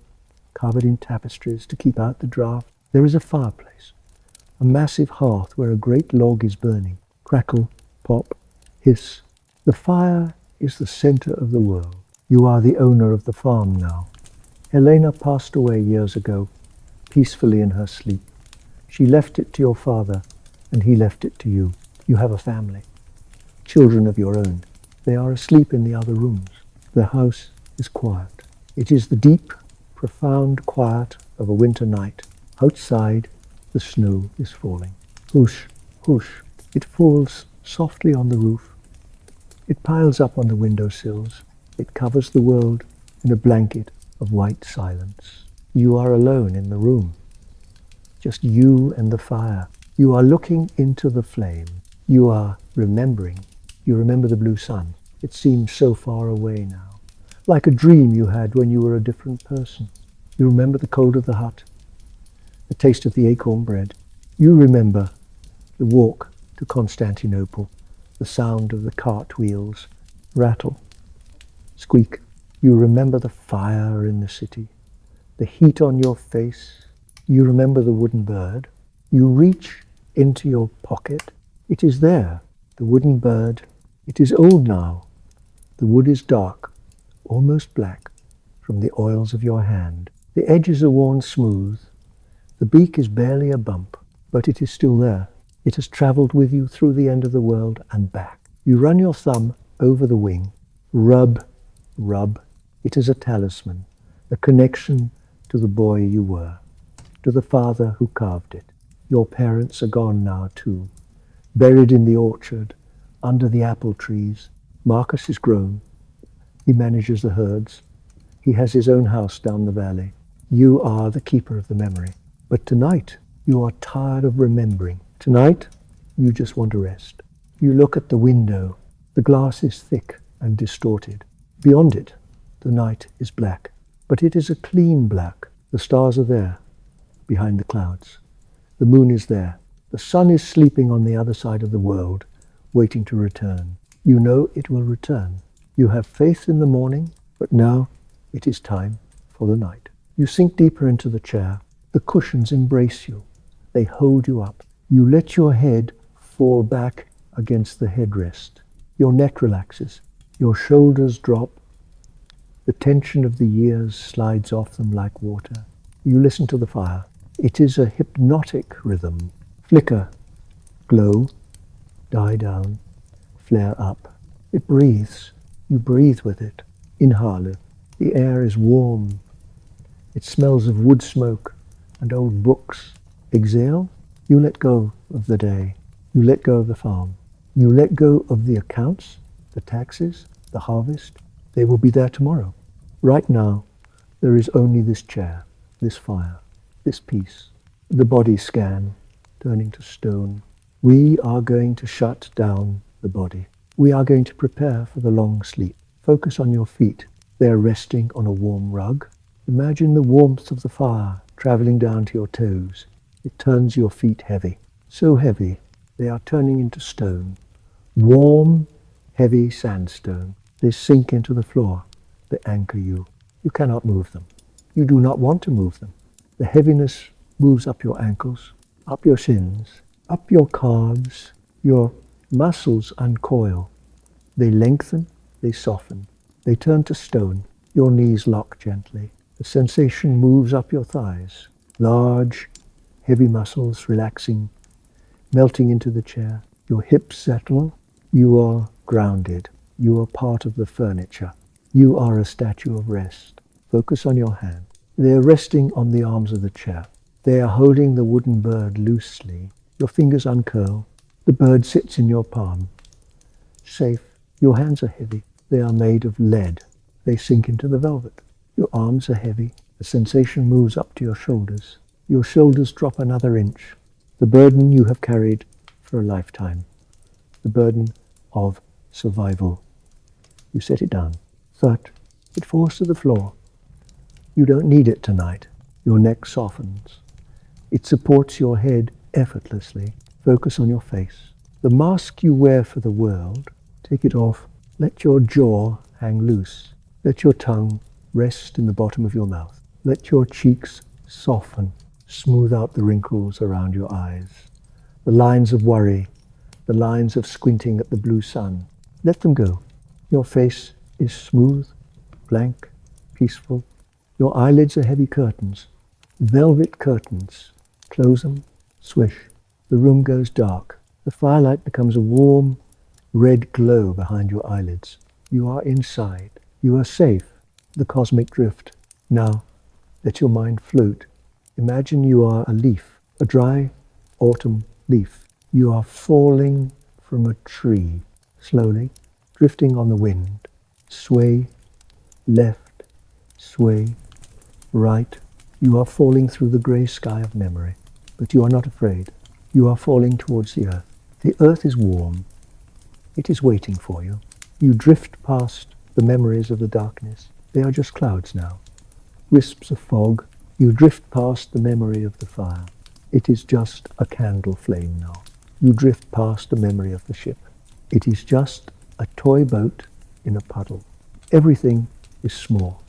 [SPEAKER 1] covered in tapestries to keep out the draught. There is a fireplace, a massive hearth where a great log is burning. Crackle, pop, hiss. The fire is the center of the world. You are the owner of the farm now. Helena passed away years ago, peacefully in her sleep. She left it to your father, and he left it to you. You have a family, children of your own. They are asleep in the other rooms. The house is quiet. It is the deep, profound quiet of a winter night. Outside, the snow is falling. Whoosh, whoosh. It falls softly on the roof. It piles up on the windowsills. It covers the world in a blanket of white silence. You are alone in the room. Just you and the fire. You are looking into the flame. You are remembering. You remember the blue sun. It seems so far away now, like a dream you had when you were a different person. You remember the cold of the hut, the taste of the acorn bread. You remember the walk to Constantinople, the sound of the cart wheels rattle, squeak. You remember the fire in the city, the heat on your face. You remember the wooden bird. You reach into your pocket. It is there, the wooden bird. It is old now. The wood is dark, almost black, from the oils of your hand. The edges are worn smooth. The beak is barely a bump, but it is still there. It has traveled with you through the end of the world and back. You run your thumb over the wing. Rub, rub. It is a talisman, a connection to the boy you were, to the father who carved it. Your parents are gone now too, buried in the orchard, under the apple trees. Marcus is grown. He manages the herds. He has his own house down the valley. You are the keeper of the memory. But tonight, you are tired of remembering. Tonight, you just want to rest. You look at the window. The glass is thick and distorted. Beyond it, the night is black. But it is a clean black. The stars are there, behind the clouds. The moon is there. The sun is sleeping on the other side of the world, waiting to return. You know it will return. You have faith in the morning, but now it is time for the night. You sink deeper into the chair. The cushions embrace you. They hold you up. You let your head fall back against the headrest. Your neck relaxes. Your shoulders drop. The tension of the years slides off them like water. You listen to the fire. It is a hypnotic rhythm. Flicker, glow, die down, flare up. It breathes. You breathe with it. Inhale. The air is warm. It smells of wood smoke and old books. Exhale. You let go of the day. You let go of the farm. You let go of the accounts, the taxes, the harvest. They will be there tomorrow. Right now, there is only this chair, this fire, this peace. The body scan, turning to stone. We are going to shut down the body. We are going to prepare for the long sleep. Focus on your feet. They are resting on a warm rug. Imagine the warmth of the fire traveling down to your toes. It turns your feet heavy. So heavy, they are turning into stone. Warm, heavy sandstone. They sink into the floor. They anchor you. You cannot move them. You do not want to move them. The heaviness moves up your ankles, up your shins, up your calves. Your muscles uncoil. They lengthen, they soften. They turn to stone. Your knees lock gently. The sensation moves up your thighs. Large, heavy muscles relaxing, melting into the chair. Your hips settle. You are grounded. You are part of the furniture. You are a statue of rest. Focus on your hand. They are resting on the arms of the chair. They are holding the wooden bird loosely. Your fingers uncurl. The bird sits in your palm. Safe. Your hands are heavy. They are made of lead They sink into the velvet. Your arms are heavy. The sensation moves up to your shoulders. Your shoulders drop another inch. The burden you have carried for a lifetime. The burden of survival. You set it down. Thud. It falls to the floor. You don't need it tonight. Your neck softens. It supports your head effortlessly. Focus on your face. The mask you wear for the world, take it off. Let your jaw hang loose. Let your tongue rest in the bottom of your mouth. Let your cheeks soften. Smooth out the wrinkles around your eyes. The lines of worry, the lines of squinting at the blue sun. Let them go. Your face is smooth, blank, peaceful. Your eyelids are heavy curtains, velvet curtains. Close them, swish. The room goes dark. The firelight becomes a warm, red glow behind your eyelids. You are inside. You are safe. The cosmic drift. Now, let your mind float. Imagine you are a leaf, a dry autumn leaf. You are falling from a tree, slowly, drifting on the wind. Sway, left, sway, right. You are falling through the grey sky of memory, but you are not afraid. You are falling towards the earth. The earth is warm. It is waiting for you. You drift past the memories of the darkness. They are just clouds now, wisps of fog. You drift past the memory of the fire. It is just a candle flame now. You drift past the memory of the ship. It is just a toy boat in a puddle. Everything is small.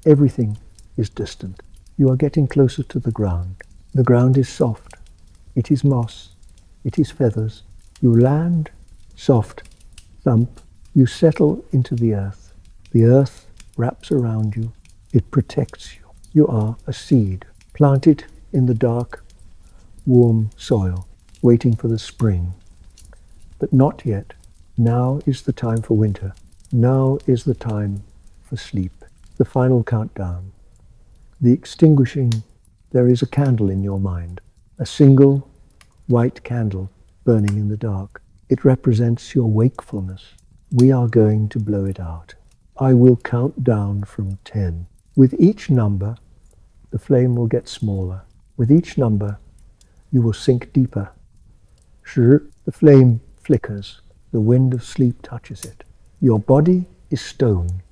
[SPEAKER 1] Everything is distant. You are getting closer to the ground. The ground is soft. It is moss. It is feathers. You land, soft, thump. You settle into the earth. The earth wraps around you. It protects you. You are a seed, planted in the dark, warm soil, waiting for the spring. But not yet. Now is the time for winter. Now is the time for sleep. The final countdown. The extinguishing. There is a candle in your mind. A single white candle burning in the dark. It represents your wakefulness. We are going to blow it out. I will count down from 10. With each number, the flame will get smaller. With each number, you will sink deeper. 10, the flame flickers. The wind of sleep touches it. Your body is stone.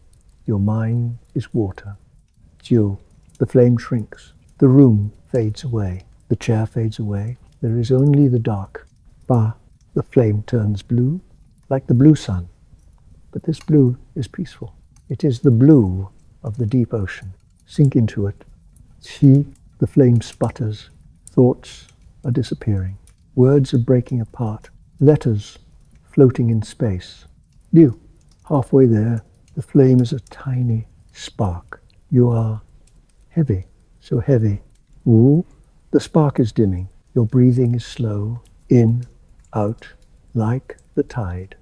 [SPEAKER 1] Your mind is water. 9, the flame shrinks. The room fades away. The chair fades away. There is only the dark. 10, the flame turns blue, like the blue sun. But this blue is peaceful. It is the blue of the deep ocean. Sink into it. 10, the flame sputters. Thoughts are disappearing. Words are breaking apart. Letters floating in space. 9, halfway there, the flame is a tiny spark. You are heavy, so heavy. 10, the spark is dimming. Your breathing is slow. In, out, like the tide.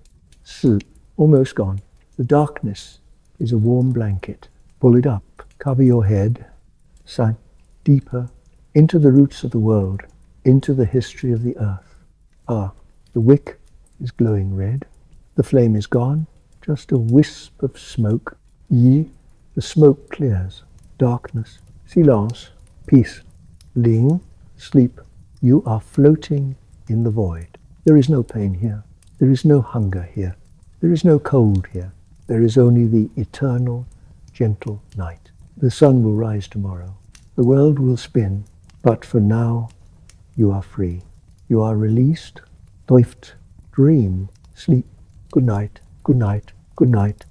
[SPEAKER 1] 4, almost gone. The darkness is a warm blanket. Pull it up. Cover your head. 5, deeper, into the roots of the world, into the history of the earth. The wick is glowing red. The flame is gone, just a wisp of smoke. The smoke clears. Darkness. Silence. Peace. Ling. Sleep. You are floating in the void. There is no pain here. There is no hunger here. There is no cold here. There is only the eternal, gentle night. The sun will rise tomorrow. The world will spin. But for now, you are free. You are released. Drift. Dream. Sleep. Good night. Good night. Good night.